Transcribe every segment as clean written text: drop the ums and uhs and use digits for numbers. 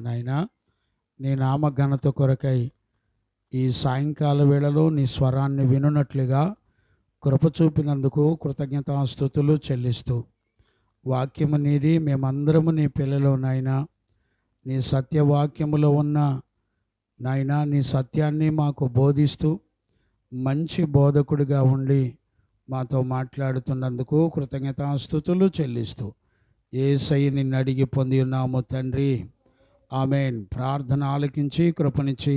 నాయనా, నీ నామ ఘనత కొరకై ఈ సాయంకాల వేళలో నీ స్వరాన్ని వినున్నట్లుగా కృప చూపినందుకు కృతజ్ఞతాస్తుతులు చెల్లిస్తూ, వాక్యము నీది, మేమందరము నీ పిల్లలు నాయనా. నీ సత్యవాక్యములో ఉన్న నాయనా, నీ సత్యాన్ని మాకు బోధిస్తూ మంచి బోధకుడిగా ఉండి మాతో మాట్లాడుతున్నందుకు కృతజ్ఞతాస్తుతులు చెల్లిస్తూ యేసయ్య నిన్ను అడిగి పొంది ఉన్నాము తండ్రి, ఆమేన్. ప్రార్థన ఆలకించి కృపనిచ్చి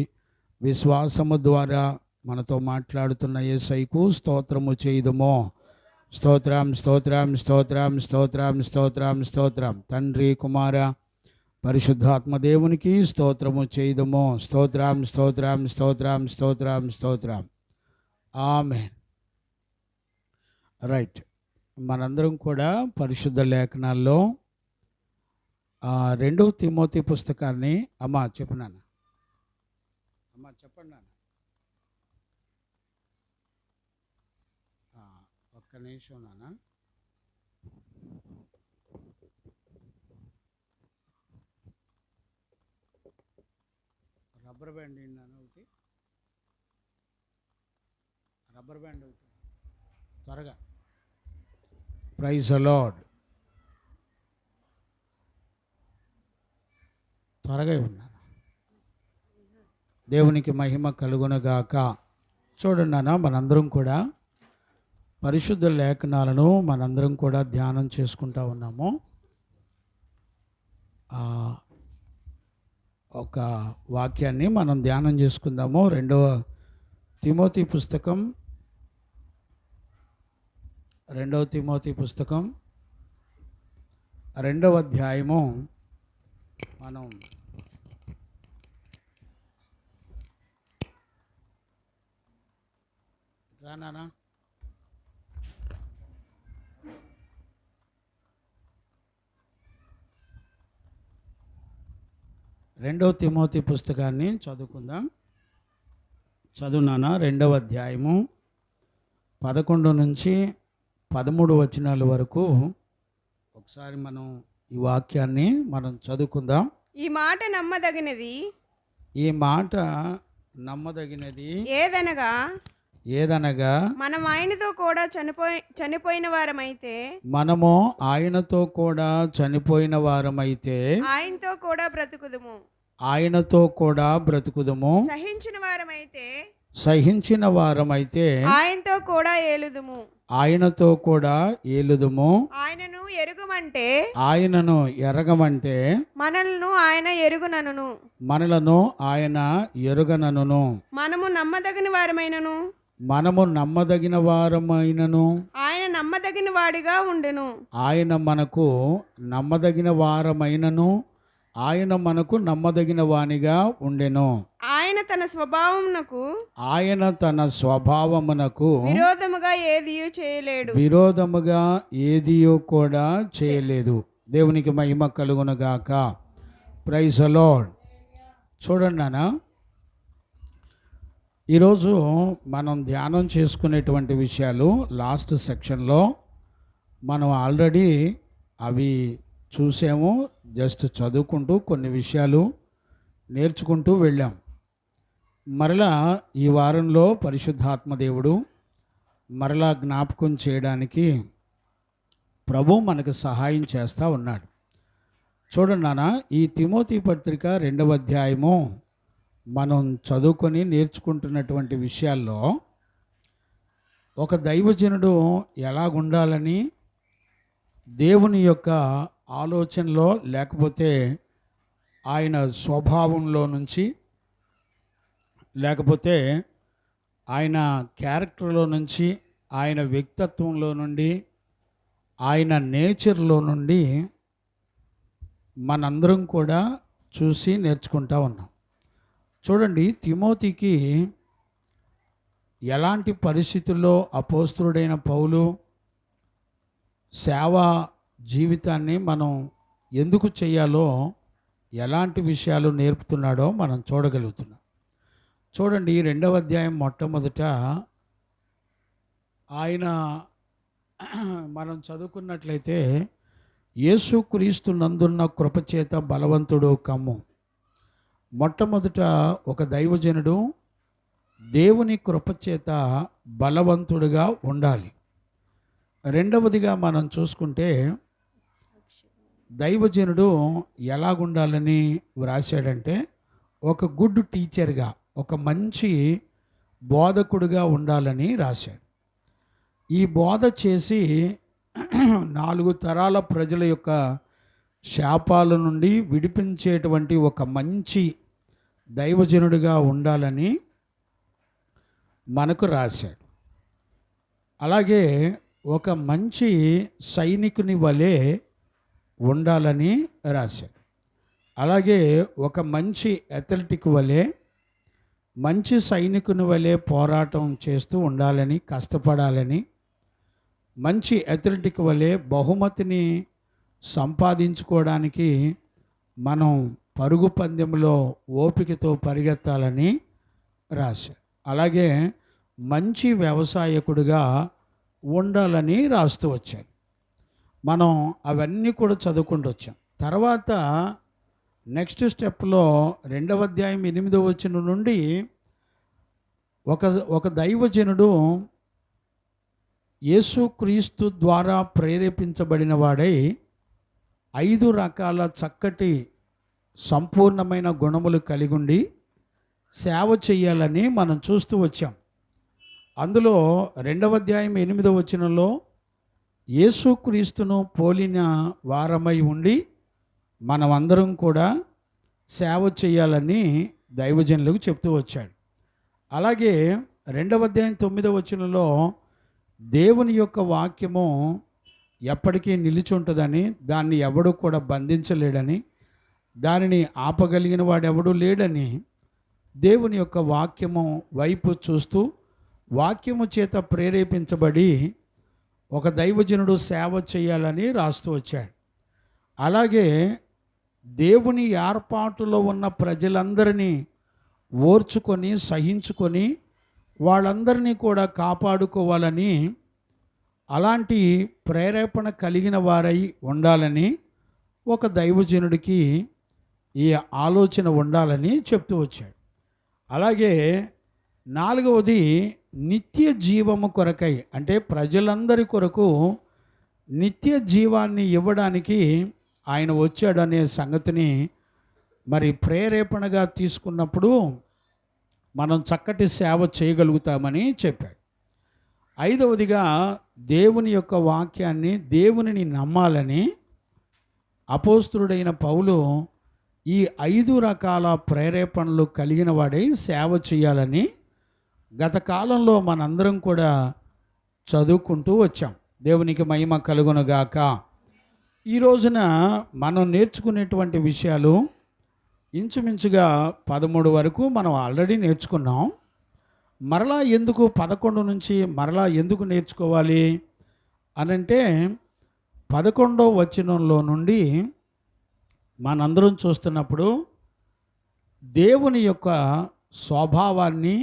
విశ్వాసము ద్వారా మనతో మాట్లాడుతున్న యేసయ్యకు స్తోత్రము చేయుదుమో. స్తోత్రం స్తోత్రం స్తోత్రం స్తోత్రం స్తోత్రం స్తోత్రం. తండ్రి కుమార పరిశుద్ధాత్మ దేవునికి స్తోత్రము చేయుదుమో. స్తోత్రం స్తోత్రం స్తోత్రం స్తోత్రం స్తోత్రం. ఆమేన్. రైట్, మనందరం కూడా పరిశుద్ధ లేఖనాల్లో 2 తిమోతి పుస్తకాన్ని అమ్మా చెప్పు నాన్న, అమ్మా చెప్పండి నాన్న. ఒక్క నిమిషం నాన్న. రబ్బర్ బ్యాండ్ నాన్న, ఒకటి రబ్బర్ బ్యాండ్ ఒకటి త్వరగా. Praise the lord. త్వరగా ఉన్నారు. దేవునికి మహిమ కలుగునగాక. చూడండి నాన్న, మనందరం కూడా పరిశుద్ధ లేఖనాలను మనందరం కూడా ధ్యానం చేసుకుంటా ఉన్నాము. ఒక వాక్యాన్ని మనం ధ్యానం చేసుకుందాము. 2 తిమోతి పుస్తకం 2వ అధ్యాయము మనం రానా 2 తిమోతి పుస్తకాన్ని చదువుకుందాం. చదువునానా 2వ అధ్యాయము 11 నుంచి 13 వచనాల వరకు ఒకసారి మనం ఈ వాక్యాన్ని మనం చదువుకుందాం. ఈ మాట నమ్మదగినది ఏదనగా మనము ఆయనతో కూడా చనిపోయిన వారమైతే ఆయనతో కూడా బ్రతుకుదుము. సహించిన వారమైతే ఆయనతో కూడా ఏలుదుము. ఆయనను ఎరగమంటే మనలను ఆయన ఎరుగనను. మనము నమ్మదగిన వారమైనను ఆయన మనకు నమ్మదగిన వారమైనను ఆయన మనకు నమ్మదగిన వానిగా ఉండెను. ఆయన తన స్వభావమునకు విరోధముగా ఏదియో కూడా చేయలేదు. దేవునికి మహిమ కలుగునుగాక. Praise the lord. చూడండి నాన్న, ఈరోజు మనం ధ్యానం చేసుకునేటువంటి విషయాలు లాస్ట్ సెక్షన్లో మనం ఆల్రెడీ అవి చూసాము. జస్ట్ చదువుకుంటూ కొన్ని విషయాలు నేర్చుకుంటూ వెళ్ళాం. మరలా ఈ వారంలో పరిశుద్ధాత్మ దేవుడు మరలా జ్ఞాపకం చేయడానికి ప్రభు మనకు సహాయం చేస్తూ ఉన్నాడు. చూడండి నాన్న, ఈ తిమోతి పత్రిక 2వ అధ్యాయము మనం చదువుకొని నేర్చుకుంటున్నటువంటి విషయాల్లో ఒక దైవజనుడు ఎలాగుండాలని, దేవుని యొక్క ఆలోచనలో లేకపోతే ఆయన స్వభావంలో నుంచి లేకపోతే ఆయన క్యారెక్టర్లో నుంచి, ఆయన వ్యక్తిత్వంలో నుండి, ఆయన నేచర్లో నుండి మనందరం కూడా చూసి నేర్చుకుంటా ఉన్నాం. చూడండి, తిమోతికి ఎలాంటి పరిస్థితుల్లో అపోస్తలుడైన పౌలు సేవా జీవితాన్ని మనం ఎందుకు చేయాలో, ఎలాంటి విషయాలు నేర్పుతున్నాడో మనం చూడగలుగుతున్నాం. చూడండి, 2వ అధ్యాయం మొట్టమొదట ఆయన మనం చదువుకున్నట్లయితే యేసుక్రీస్తు నందున్న కృపచేత బలవంతుడు కమ్ము. మొట్టమొదట ఒక దైవజనుడు దేవుని కృపచేత బలవంతుడిగా ఉండాలి. రెండవదిగా మనం చూసుకుంటే దైవజనుడు ఎలాగుండాలని వ్రాశాడంటే ఒక గుడ్ టీచర్గా, ఒక మంచి బోధకుడిగా ఉండాలని రాశాడు. ఈ బోధ చేసి 4 తరాల ప్రజల యొక్క శాపాల నుండి విడిపించేటువంటి ఒక మంచి దైవజనుడిగా ఉండాలని మనకు రాశాడు. అలాగే ఒక మంచి సైనికుని వలె ఉండాలని రాశాడు. అలాగే ఒక మంచి అథ్లెటిక్ వలె, మంచి సైనికుని వలె పోరాటం చేస్తూ ఉండాలని, కష్టపడాలని, మంచి అథ్లెటిక్ వలె బహుమతిని సంపాదించుకోవడానికి మనం పరుగు పందెంలో ఓపికతో పరిగెత్తాలని రాశాడు. అలాగే మంచి వ్యవసాయకుడిగా ఉండాలని రాస్తూ వచ్చాడు. మనం అవన్నీ కూడా చదువుకుంటూ వచ్చాం. తర్వాత నెక్స్ట్ స్టెప్లో 2వ అధ్యాయం 8వ వచనం నుండి ఒక దైవజనుడు యేసుక్రీస్తు ద్వారా ప్రేరేపించబడిన వాడై 5 రకాల చక్కటి సంపూర్ణమైన గుణములు కలిగి ఉండి సేవ చేయాలని మనం చూస్తూ వచ్చాం. అందులో 2వ అధ్యాయం 8వ వచనంలో యేసుక్రీస్తును పోలిన వారమై ఉండి మనమందరం కూడా సేవ చేయాలని దైవజనులకు చెప్తూ వచ్చాడు. అలాగే 2వ అధ్యాయం 9వ వచనంలో దేవుని యొక్క వాక్యము ఎప్పటికీ నిలిచి ఉంటుందని, దాన్ని ఎవడు కూడా బంధించలేడని, దానిని ఆపగలిగిన వాడెవడూ లేడని దేవుని యొక్క వాక్యము వైపు చూస్తూ వాక్యము చేత ప్రేరేపించబడి ఒక దైవజనుడు సేవ చేయాలని రాస్తూ వచ్చాడు. అలాగే దేవుని ఏర్పాటులో ఉన్న ప్రజలందరినీ ఓర్చుకొని సహించుకొని వాళ్ళందరినీ కూడా కాపాడుకోవాలని, అలాంటి ప్రేరేపణ కలిగిన వారై ఉండాలని ఒక దైవజనుడికి ఈ ఆలోచన ఉండాలని చెప్తూ వచ్చాడు. అలాగే 4వది నిత్య జీవము కొరకై, అంటే ప్రజలందరి కొరకు నిత్య జీవాన్ని ఇవ్వడానికి ఆయన వచ్చాడనే సంగతిని మరి ప్రేరేపణగా తీసుకున్నప్పుడు మనం చక్కటి సేవ చేయగలుగుతామని చెప్పాడు. 5వదిగా దేవుని యొక్క వాక్యాన్ని, దేవునిని నమ్మాలని అపోస్తలుడైన పౌలు ఈ 5 రకాల ప్రేరేపణలు కలిగిన వాడై సేవ చేయాలని గత కాలంలో మనందరం కూడా చదువుకుంటూ వచ్చాం. దేవునికి మహిమ కలుగునుగాక. ఈ రోజున మనం నేర్చుకునేటువంటి విషయాలు ఇంచుమించుగా 13 వరకు మనం ఆల్రెడీ నేర్చుకున్నాం. మరలా ఎందుకు 11 నుంచి మరలా ఎందుకు నేర్చుకోవాలి అనంటే 11వ వచనంలో నుండి మనందరం చూస్తున్నప్పుడు దేవుని యొక్క స్వభావాన్ని,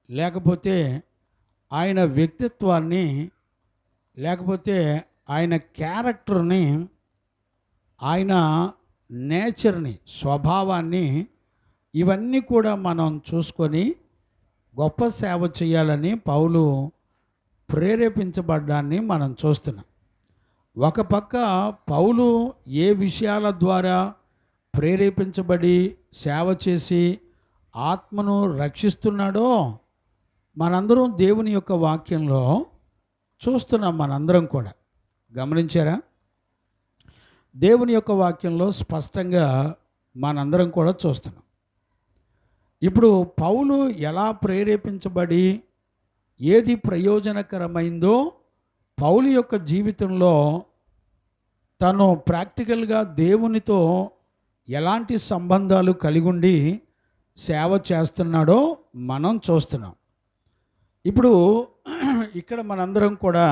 లేకపోతే ఆయన వ్యక్తిత్వాన్ని, లేకపోతే ఆయన క్యారెక్టర్ని, ఆయన నేచర్ని, స్వభావాన్ని, ఇవన్నీ కూడా మనం చూసుకొని గొప్ప సేవ చేయాలని పౌలు ప్రేరేపించబడ్డాన్ని మనం చూస్తున్నాం. ఒక పక్క పౌలు ఏ విషయాల ద్వారా ప్రేరేపించబడి సేవ చేసి ఆత్మను రక్షిస్తున్నాడో మనందరం దేవుని యొక్క వాక్యంలో చూస్తున్నాం. మనందరం కూడా గమనించారా? దేవుని యొక్క వాక్యంలో స్పష్టంగా మనందరం కూడా చూస్తున్నాం. ఇప్పుడు పౌలు ఎలా ప్రేరేపించబడి ఏది ప్రయోజనకరమైందో పౌలు యొక్క జీవితంలో తను ప్రాక్టికల్గా దేవునితో ఎలాంటి సంబంధాలు కలిగి ఉండి సేవ చేస్తున్నాడో మనం చూస్తున్నాం. ఇప్పుడు ఇక్కడ మనందరం కూడా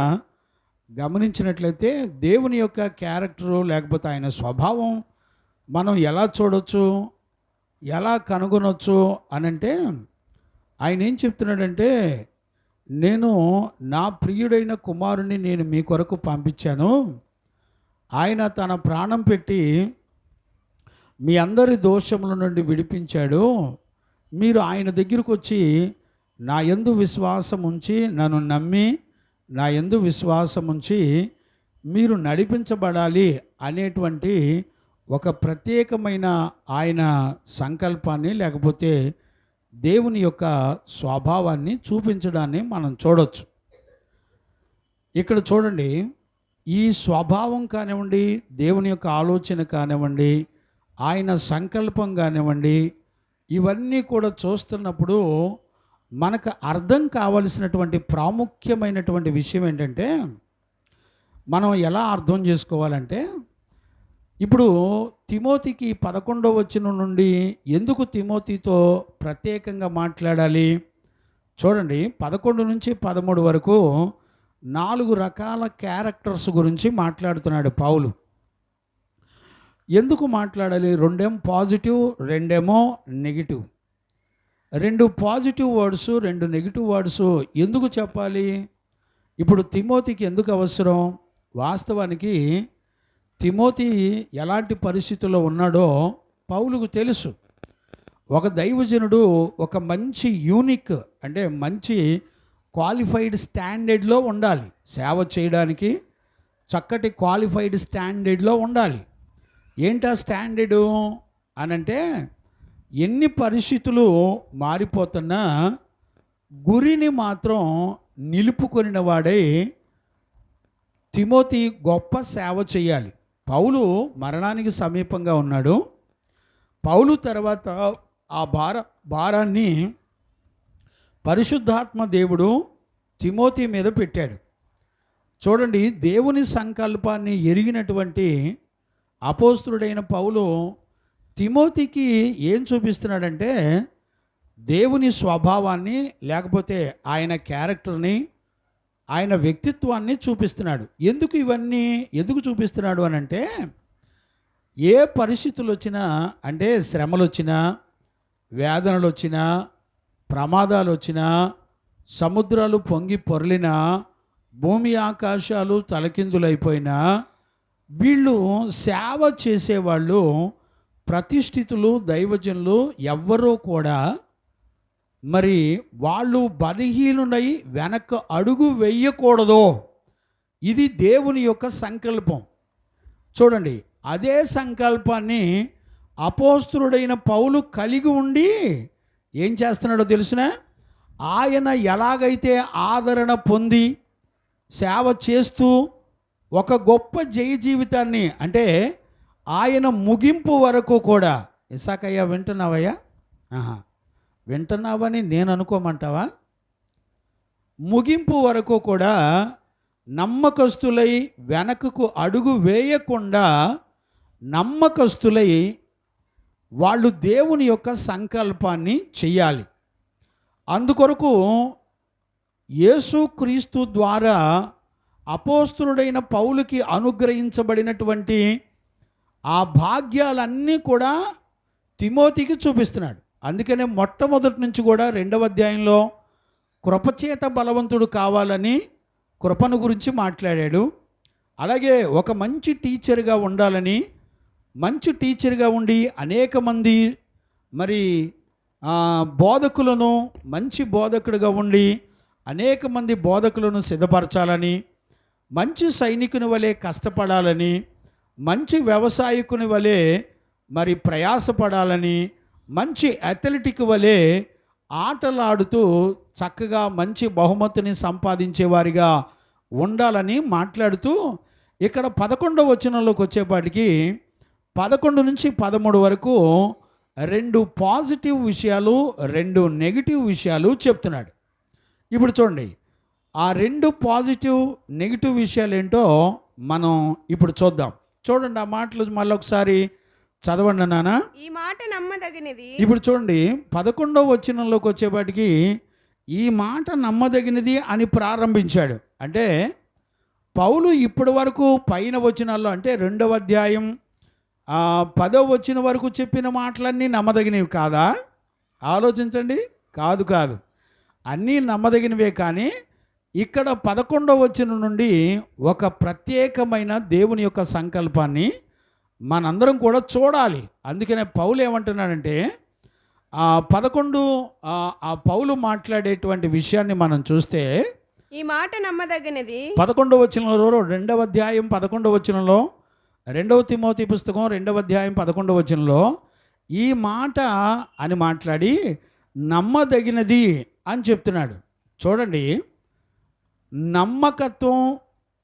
గమనించినట్లయితే దేవుని యొక్క క్యారెక్టరు, లేకపోతే ఆయన స్వభావం మనం ఎలా చూడొచ్చు, ఎలా కనుగొనొచ్చు అనంటే ఆయన ఏం చెప్తున్నాడంటే, నేను నా ప్రియుడైన కుమారుని నేను మీ కొరకు పంపించాను, ఆయన తన ప్రాణం పెట్టి మీ అందరి దోషముల నుండి విడిపించాడు. మీరు ఆయన దగ్గరకు వచ్చి నా యందు విశ్వాసం ఉంచి, నన్ను నమ్మి నా యందు విశ్వాసం ఉంచి మీరు నడిపించబడాలి అనేటువంటి ఒక ప్రత్యేకమైన ఆయన సంకల్పాన్ని, లేకపోతే దేవుని యొక్క స్వభావాన్ని చూపించడాన్ని మనం చూడవచ్చు. ఇక్కడ చూడండి, ఈ స్వభావం కానివ్వండి, దేవుని యొక్క ఆలోచన కానివ్వండి, ఆయన సంకల్పం కానివ్వండి, ఇవన్నీ కూడా చూస్తున్నప్పుడు మనకు అర్థం కావలసినటువంటి ప్రాముఖ్యమైనటువంటి విషయం ఏంటంటే, మనం ఎలా అర్థం చేసుకోవాలంటే, ఇప్పుడు తిమోతికి 11వ వచనం నుండి ఎందుకు తిమోతితో ప్రత్యేకంగా మాట్లాడాలి చూడండి. 11 నుంచి 13 వరకు 4 రకాల క్యారెక్టర్స్ గురించి మాట్లాడుతున్నాడు పౌలు. ఎందుకు మాట్లాడాలి? 2 positive, 2 negative. 2 positive words, 2 negative words ఎందుకు చెప్పాలి? ఇప్పుడు తిమోతికి ఎందుకు అవసరం? వాస్తవానికి తిమోతి ఎలాంటి పరిస్థితుల్లో ఉన్నాడో పౌలుకు తెలుసు. ఒక దైవజనుడు ఒక మంచి యూనిక్, అంటే మంచి క్వాలిఫైడ్ స్టాండర్డ్లో ఉండాలి. సేవ చేయడానికి చక్కటి క్వాలిఫైడ్ స్టాండర్డ్లో ఉండాలి. ఏంటా స్టాండర్డు అనంటే, ఎన్ని పరిస్థితులు మారిపోతున్నా గురిని మాత్రం నిలుపుకొనిన వాడై తిమోతి గొప్ప సేవ చేయాలి. పౌలు మరణానికి సమీపంగా ఉన్నాడు. పౌలు తర్వాత ఆ భారాన్ని పరిశుద్ధాత్మ దేవుడు తిమోతి మీద పెట్టాడు. చూడండి, దేవుని సంకల్పాన్ని ఎరిగినటువంటి అపోస్తులుడైన పౌలు తిమోతికి ఏం చూపిస్తున్నాడంటే, దేవుని స్వభావాన్ని, లేకపోతే ఆయన క్యారెక్టర్ని, ఆయన వ్యక్తిత్వాన్ని చూపిస్తున్నాడు. ఎందుకు చూపిస్తున్నాడు అని అంటే, ఏ పరిస్థితులు వచ్చినా, అంటే శ్రమలు వచ్చినా, వేదనలు వచ్చినా, ప్రమాదాలు వచ్చినా, సముద్రాలు పొంగి పొర్లినా, భూమి ఆకాశాలు తలకిందులైపోయినా, వీళ్ళు సేవ చేసేవాళ్ళు, ప్రతిష్ఠితులు, దైవజనులు ఎవ్వరూ కూడా మరి వాళ్ళు బలహీనులై వెనక్కి అడుగు వేయకూడదు. ఇది దేవుని యొక్క సంకల్పం. చూడండి, అదే సంకల్పాన్ని అపోస్తులుడైన పౌలు కలిగి ఉండి ఏం చేస్తున్నాడో తెలుసునా? ఆయన ఎలాగైతే ఆదరణ పొంది సేవ చేస్తూ ఒక గొప్ప జయ జీవితాన్ని, అంటే ఆయన ముగింపు వరకు కూడా, ఇసాకయ్యా వింటున్నావయ్యా? వింటున్నావని నేను అనుకోమంటావా? ముగింపు వరకు కూడా నమ్మకస్తులై వెనకకు అడుగు వేయకుండా నమ్మకస్తులై వాళ్ళు దేవుని యొక్క సంకల్పాన్ని చెయ్యాలి. అందుకొరకు యేసుక్రీస్తు ద్వారా అపోస్తులుడైన పౌలుకి అనుగ్రహించబడినటువంటి ఆ భాగ్యాలన్నీ కూడా తిమోతికి చూపిస్తున్నాడు. అందుకనే మొట్టమొదటి నుంచి కూడా 2వ అధ్యాయంలో కృపచేత బలవంతుడు కావాలని కృపను గురించి మాట్లాడాడు. అలాగే ఒక మంచి టీచర్గా ఉండాలని, మంచి టీచర్గా ఉండి అనేక మంది మరి బోధకులను, మంచి బోధకుడిగా ఉండి అనేక మంది బోధకులను సిద్ధపరచాలని, మంచి సైనికుని వలె కష్టపడాలని, మంచి వ్యవసాయకుని వలె మరి ప్రయాసపడాలని, మంచి అథ్లెటిక్ వలె ఆటలాడుతూ చక్కగా మంచి బహుమతిని సంపాదించేవారిగా ఉండాలని మాట్లాడుతూ, ఇక్కడ 11వ వచనంలోకి వచ్చేపాటికి 11 నుంచి 13 వరకు 2 పాజిటివ్ విషయాలు, 2 నెగిటివ్ విషయాలు చెప్తున్నాడు. ఇప్పుడు చూడండి, ఆ 2 పాజిటివ్ నెగిటివ్ విషయాలు ఏంటో మనం ఇప్పుడు చూద్దాం. చూడండి, ఆ మాటలు మళ్ళొకసారి చదవండి నాన్న. ఈ మాట నమ్మదగినది. ఇప్పుడు చూడండి, 11వ వచనంలోకి వచ్చేపాటికి ఈ మాట నమ్మదగినది అని ప్రారంభించాడు. అంటే పౌలు ఇప్పటి వరకు పైన వచనాల్లో, అంటే 2వ అధ్యాయం 10వ వచనం వరకు చెప్పిన మాటలన్నీ నమ్మదగినవి కాదా? ఆలోచించండి. కాదు, అన్నీ నమ్మదగినవే. కానీ ఇక్కడ 11వ వచనం నుండి ఒక ప్రత్యేకమైన దేవుని యొక్క సంకల్పాన్ని మనందరం కూడా చూడాలి. అందుకనే పౌలు ఏమంటున్నాడంటే 11 ఆ పౌలు మాట్లాడేటువంటి విషయాన్ని మనం చూస్తే ఈ మాట నమ్మదగినది 11వ వచనంలో 2వ అధ్యాయం 11వ వచనంలో 2వ తిమోతి పుస్తకం 2వ అధ్యాయం 11వ వచనంలో ఈ మాట అని మాట్లాడి నమ్మదగినది అని చెప్తున్నాడు. చూడండి, నమ్మకత్వం,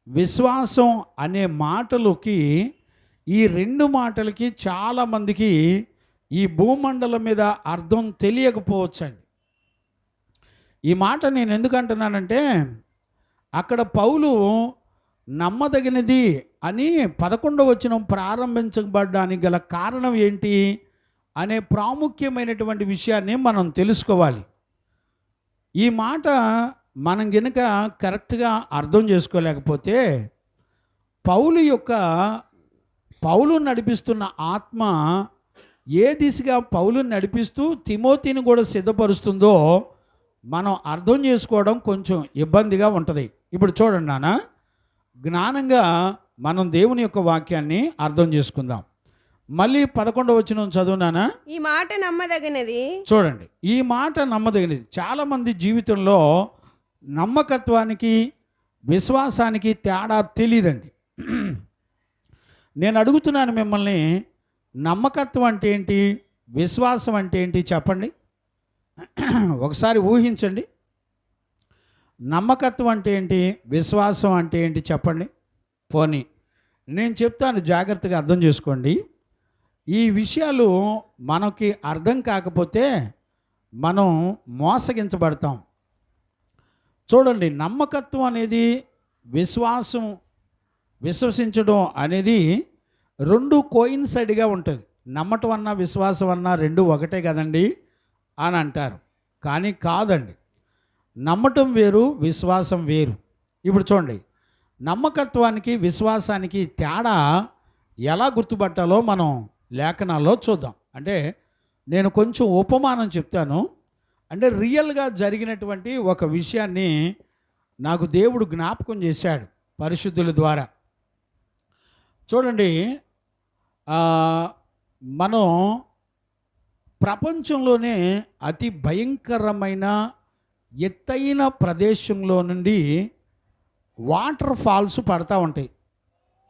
విశ్వాసం అనే మాటలకి, ఈ రెండు మాటలకి చాలామందికి ఈ భూమండలం మీద అర్థం తెలియకపోవచ్చండి. ఈ మాట నేను ఎందుకు అంటున్నానంటే, అక్కడ పౌలు నమ్మదగినది అని 11వ వచనం ప్రారంభించబడడానికి గల కారణం ఏంటి అనే ప్రాముఖ్యమైనటువంటి విషయాన్ని మనం తెలుసుకోవాలి. ఈ మాట మనం గనుక కరెక్ట్గా అర్థం చేసుకోలేకపోతే పౌలు నడిపిస్తున్న ఆత్మ ఏ దిశగా పౌలుని నడిపిస్తూ తిమోతిని కూడా సిద్ధపరుస్తుందో మనం అర్థం చేసుకోవడం కొంచెం ఇబ్బందిగా ఉంటుంది. ఇప్పుడు చూడండి నాన్న, జ్ఞానంగా మనం దేవుని యొక్క వాక్యాన్ని అర్థం చేసుకుందాం. మళ్ళీ 11వ వచనం చదువునానా. ఈ మాట నమ్మదగినది. చూడండి, ఈ మాట నమ్మదగినది. చాలామంది జీవితంలో నమ్మకత్వానికి, విశ్వాసానికి తేడా తెలియదండి. నేను అడుగుతున్నాను మిమ్మల్ని, నమ్మకత్వం అంటే ఏంటి, విశ్వాసం అంటే ఏంటి చెప్పండి. ఒకసారి ఊహించండి. నమ్మకత్వం అంటే ఏంటి, విశ్వాసం అంటే ఏంటి చెప్పండి. పోనీ నేను చెప్తాను, జాగ్రత్తగా అర్థం చేసుకోండి. ఈ విషయాలు మనకి అర్థం కాకపోతే మనం మోసగించబడతాం. చూడండి, నమ్మకత్వం అనేది, విశ్వసించడం అనేది రెండు కోయిన్సైడ్గా ఉంటుంది. నమ్మటం అన్నా విశ్వాసం అన్నా రెండు ఒకటే కదండి అని అంటారు. కానీ కాదండి, నమ్మటం వేరు, విశ్వాసం వేరు. ఇప్పుడు చూడండి, నమ్మకత్వానికి విశ్వాసానికి తేడా ఎలా గుర్తుపట్టాలో మనం లేఖనాల్లో చూద్దాం. అంటే నేను కొంచెం ఉపమానం చెప్తాను. అంటే రియల్గా జరిగినటువంటి ఒక విషయాన్ని నాకు దేవుడు జ్ఞాపకం చేశాడు పరిశుద్ధుల ద్వారా. చూడండి, మనం ప్రపంచంలోనే అతి భయంకరమైన ఎత్తైన ప్రదేశంలో నుండి వాటర్ ఫాల్స్ పడతా ఉంటాయి.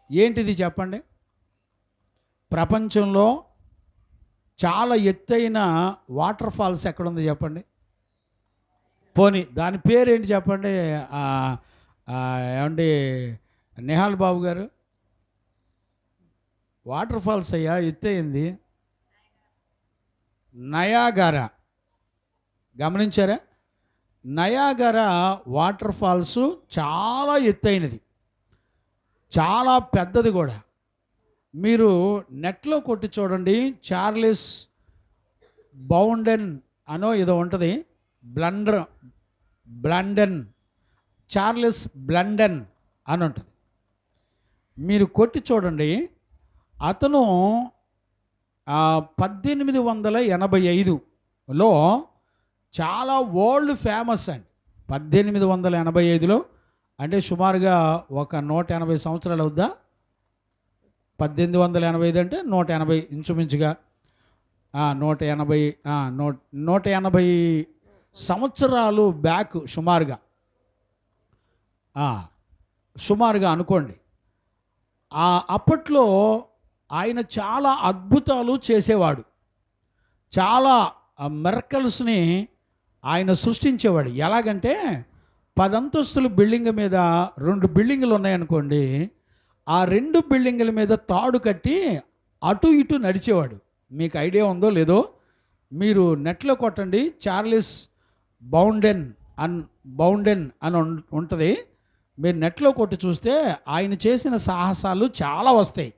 ఏంటిది చెప్పండి? ప్రపంచంలో చాలా ఎత్తైన వాటర్ ఫాల్స్ ఎక్కడుంది చెప్పండి. పోనీ దాని పేరేంటి చెప్పండి. ఏమండి నిహాల్ బాబు గారు, వాటర్ ఫాల్స్ అయ్యా ఎత్తైంది నయాగరా. గమనించారా? నయాగరా వాటర్ ఫాల్స్ చాలా ఎత్తైనది, చాలా పెద్దది కూడా. మీరు నెట్లో కొట్టి చూడండి, చార్లెస్ బౌండెన్ అనో ఏదో ఉంటుంది, బ్లండెన్ చార్లెస్ బ్లండెన్ అని ఉంటుంది. మీరు కొట్టి చూడండి. అతను 1885లో చాలా వరల్డ్ ఫేమస్ అండి. 1885లో అంటే సుమారుగా ఒక 180 సంవత్సరాలు అవుద్దా? 1885 అంటే 180 ఇంచుమించుగా 180 సంవత్సరాలు బ్యాక్ సుమారుగా అనుకోండి. అప్పట్లో ఆయన చాలా అద్భుతాలు చేసేవాడు. చాలా మిరకల్స్ని ఆయన సృష్టించేవాడు. ఎలాగంటే 10 అంతస్తుల బిల్డింగ్ మీద 2 బిల్డింగులు ఉన్నాయనుకోండి, ఆ 2 బిల్డింగుల మీద తాడు కట్టి అటు ఇటు నడిచేవాడు. మీకు ఐడియా ఉందో లేదో, మీరు నెట్లో కొట్టండి, చార్లెస్ బౌండెన్ అని ఉంటుంది. మీరు నెట్లో కొట్టి చూస్తే ఆయన చేసిన సాహసాలు చాలా వస్తాయి.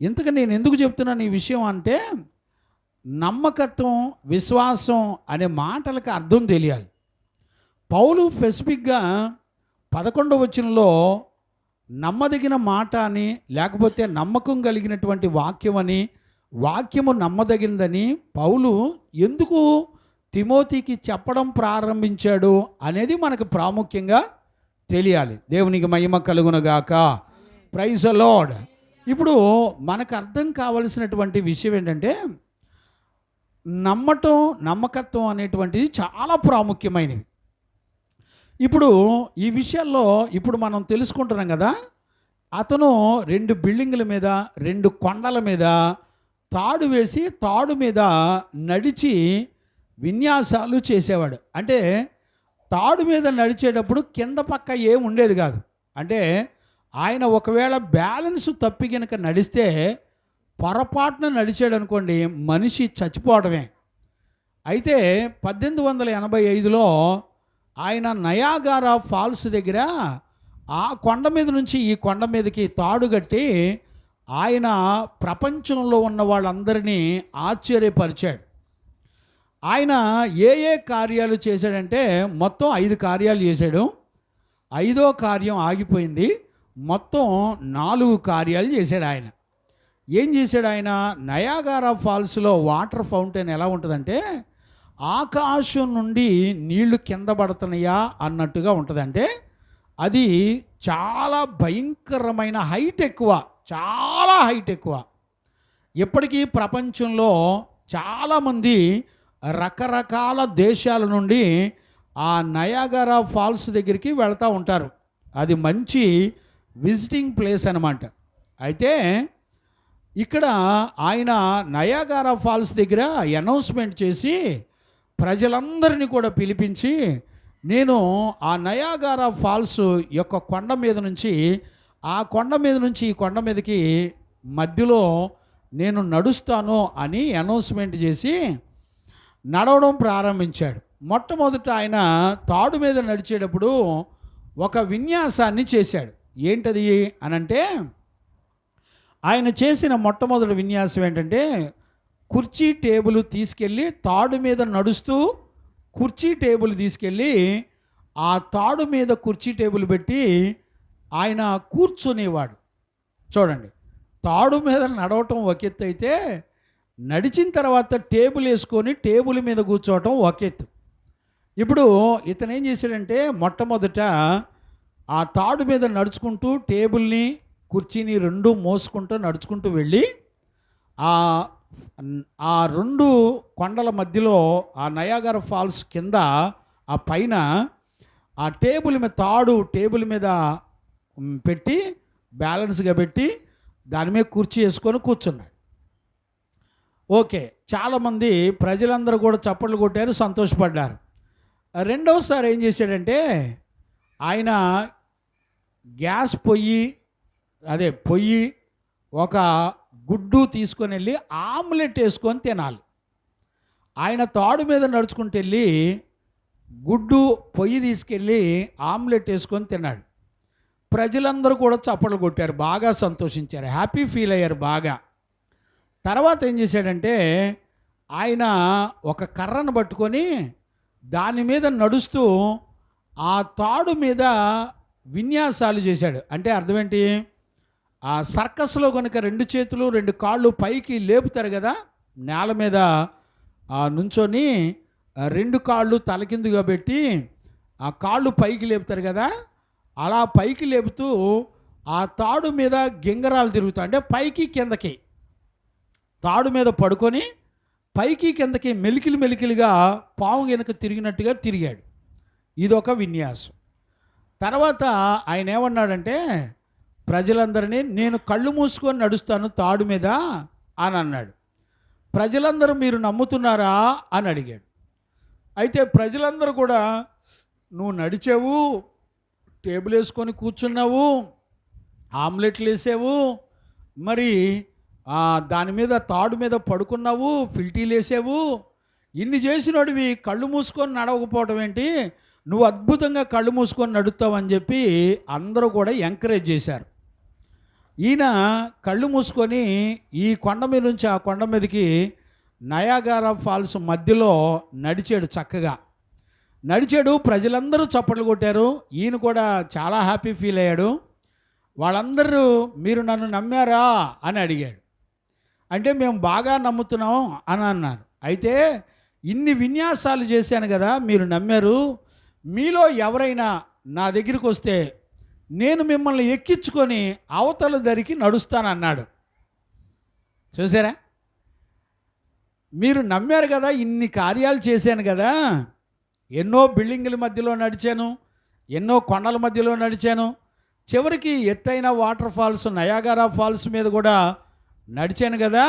ఇంతకు నేను ఎందుకు చెప్తున్నాను ఈ విషయం అంటే, నమ్మకత్వం, విశ్వాసం అనే మాటలకు అర్థం తెలియాలి. పౌలు స్పెసిఫిక్గా 11వ వచనంలో నమ్మదగిన మాట అని, లేకపోతే నమ్మకం కలిగినటువంటి వాక్యం అని, వాక్యము నమ్మదగినదని పౌలు ఎందుకు తిమోతికి చెప్పడం ప్రారంభించాడు అనేది మనకు ప్రాముఖ్యంగా తెలియాలి. దేవునికి మహిమ కలుగునగాక. Praise the lord. ఇప్పుడు మనకు అర్థం కావలసినటువంటి విషయం ఏంటంటే నమ్మకత్వం అనేటువంటిది చాలా ప్రాముఖ్యమైనవి. ఇప్పుడు ఈ విషయాల్లో ఇప్పుడు మనం తెలుసుకుంటున్నాం కదా, అతను 2 బిల్డింగుల మీద 2 కొండల మీద తాడు వేసి తాడు మీద నడిచి విన్యాసాలు చేసేవాడు. అంటే తాడు మీద నడిచేటప్పుడు కింద పక్క ఏం ఉండేది కాదు. అంటే ఆయన ఒకవేళ బ్యాలెన్స్ తప్పి కనుక నడిస్తే పొరపాటున నడిచాడు అనుకోండి, మనిషి చచ్చిపోవడమే. అయితే 1885లో ఆయన నయాగారా ఫాల్స్ దగ్గర ఆ కొండ మీద నుంచి ఈ కొండ మీదకి తాడు కట్టి ఆయన ప్రపంచంలో ఉన్న వాళ్ళందరినీ ఆశ్చర్యపరిచాడు. ఆయన ఏ కార్యాలు చేశాడంటే మొత్తం 5 కార్యాలు చేశాడు. 5వ కార్యం ఆగిపోయింది. మొత్తం 4 కార్యాలు చేశాడు ఆయన. ఏం చేశాడు ఆయన? నయాగారా ఫాల్స్లో వాటర్ ఫౌంటైన్ ఎలా ఉంటుందంటే ఆకాశం నుండి నీళ్లు కింద పడుతున్నాయా అన్నట్టుగా ఉంటుందంటే అది చాలా భయంకరమైన హైట్ ఎక్కువ, చాలా హైట్ ఎక్కువ. ఇప్పటికీ ప్రపంచంలో చాలామంది రకరకాల దేశాల నుండి ఆ నయాగారా ఫాల్స్ దగ్గరికి వెళ్తూ ఉంటారు. అది మంచి విజిటింగ్ ప్లేస్ అన్నమాట. అయితే ఇక్కడ ఆయన నయాగారా ఫాల్స్ దగ్గర అనౌన్స్మెంట్ చేసి ప్రజలందరినీ కూడా పిలిపించి, నేను ఆ నయాగారా ఫాల్స్ యొక్క కొండ మీద నుంచి ఆ కొండ మీద నుంచి ఈ కొండ మీదకి మధ్యలో నేను నడుస్తాను అని అనౌన్స్మెంట్ చేసి నడవడం ప్రారంభించాడు. మొట్టమొదట ఆయన తాడు మీద నడిచేటప్పుడు ఒక విన్యాసాన్ని చేశాడు. ఏంటది అనంటే ఆయన చేసిన మొట్టమొదటి విన్యాసం ఏంటంటే కుర్చీ టేబుల్ తీసుకెళ్ళి తాడు మీద నడుస్తూ కుర్చీ టేబుల్ తీసుకెళ్ళి ఆ తాడు మీద కుర్చీ టేబుల్ పెట్టి ఆయన కూర్చునేవాడు. చూడండి, తాడు మీద నడవటం ఒక ఎత్తు అయితే నడిచిన తర్వాత టేబుల్ వేసుకొని టేబుల్ మీద కూర్చోవటం ఒక ఎత్తు. ఇప్పుడు ఇతను ఏం చేశాడంటే మొట్టమొదట ఆ తాడు మీద నడుచుకుంటూ టేబుల్ని కుర్చీని 2 మోసుకుంటూ నడుచుకుంటూ వెళ్ళి ఆ 2 కొండల మధ్యలో ఆ నయాగారా ఫాల్స్ కింద ఆ పైన ఆ టేబుల్ మీద తాడు టేబుల్ మీద పెట్టి బ్యాలెన్స్గా పెట్టి దాని మీద కుర్చీ వేసుకొని కూర్చున్నాడు. ఓకే, చాలామంది ప్రజలందరూ కూడా చప్పట్లు కొట్టారు, సంతోషపడ్డారు. రెండవసారి ఏం చేశాడంటే ఆయన గ్యాస్ పొయ్యి ఒక గుడ్డు తీసుకొని వెళ్ళి ఆమ్లెట్ వేసుకొని తినాలి. ఆయన తాడు మీద నడుచుకుంటూ వెళ్ళి గుడ్డు పొయ్యి తీసుకెళ్ళి ఆమ్లెట్ వేసుకొని తిన్నాడు. ప్రజలందరూ కూడా చప్పట్లు కొట్టారు, బాగా సంతోషించారు, హ్యాపీ ఫీల్ అయ్యారు బాగా. తర్వాత ఏం చేశాడంటే ఆయన ఒక కర్రను పట్టుకొని దాని మీద నడుస్తూ ఆ తాడు మీద విన్యాసాలు చేశాడు. అంటే అర్థం ఏంటి? ఆ సర్కస్లో కనుక 2 చేతులు 2 కాళ్ళు పైకి లేపుతారు కదా, నేల మీద నుంచొని 2 కాళ్ళు తలకిందుగా పెట్టి ఆ కాళ్ళు పైకి లేపుతారు కదా, అలా పైకి లేపుతూ ఆ తాడు మీద గింగరాలు తిరుగుతాయి. అంటే పైకి కిందకి తాడు మీద పడుకొని పైకి కిందకి మెలికిలుగా పాము వెనుక తిరిగినట్టుగా తిరిగాడు. ఇదొక విన్యాసం. తర్వాత ఆయన ఏమన్నాడంటే ప్రజలందరినీ నేను కళ్ళు మూసుకొని నడుస్తాను తాడు మీద అని అన్నాడు. ప్రజలందరూ మీరు నమ్ముతున్నారా అని అడిగాడు. అయితే ప్రజలందరూ కూడా నువ్వు నడిచావు, టేబుల్ వేసుకొని కూర్చున్నావు, ఆమ్లెట్లు వేసావు, మరి దాని మీద తాడు మీద పడుకున్నావు, ఫిల్టీలు వేసావు, ఇన్ని చేసినోడివి కళ్ళు మూసుకొని నడవకపోవటం ఏంటి, నువ్వు అద్భుతంగా కళ్ళు మూసుకొని నడుస్తావని చెప్పి అందరూ కూడా ఎంకరేజ్ చేశారు. ఈయన కళ్ళు మూసుకొని ఈ కొండ మీద నుంచి ఆ కొండ మీదకి నయాగారా ఫాల్స్ మధ్యలో నడిచాడు. చక్కగా నడిచాడు, ప్రజలందరూ చప్పట్లు కొట్టారు, ఈయన కూడా చాలా హ్యాపీ ఫీల్ అయ్యాడు. వాళ్ళందరూ మీరు నన్ను నమ్మారా అని అడిగాడు. అంటే మేము బాగా నమ్ముతున్నాం అని అన్నారు. అయితే ఇన్ని విన్యాసాలు చేశాను కదా, మీరు నమ్మారు, మీలో ఎవరైనా నా దగ్గరికి వస్తే నేను మిమ్మల్ని ఎక్కించుకొని అవతల దరికి నడుస్తానన్నాడు. చూసారా, మీరు నమ్మారు కదా, ఇన్ని కార్యాలు చేశాను కదా, ఎన్నో బిల్డింగుల మధ్యలో నడిచాను, ఎన్నో కొండల మధ్యలో నడిచాను, చివరికి ఎత్తైన వాటర్ ఫాల్స్ నయాగరా ఫాల్స్ మీద కూడా నడిచాను కదా,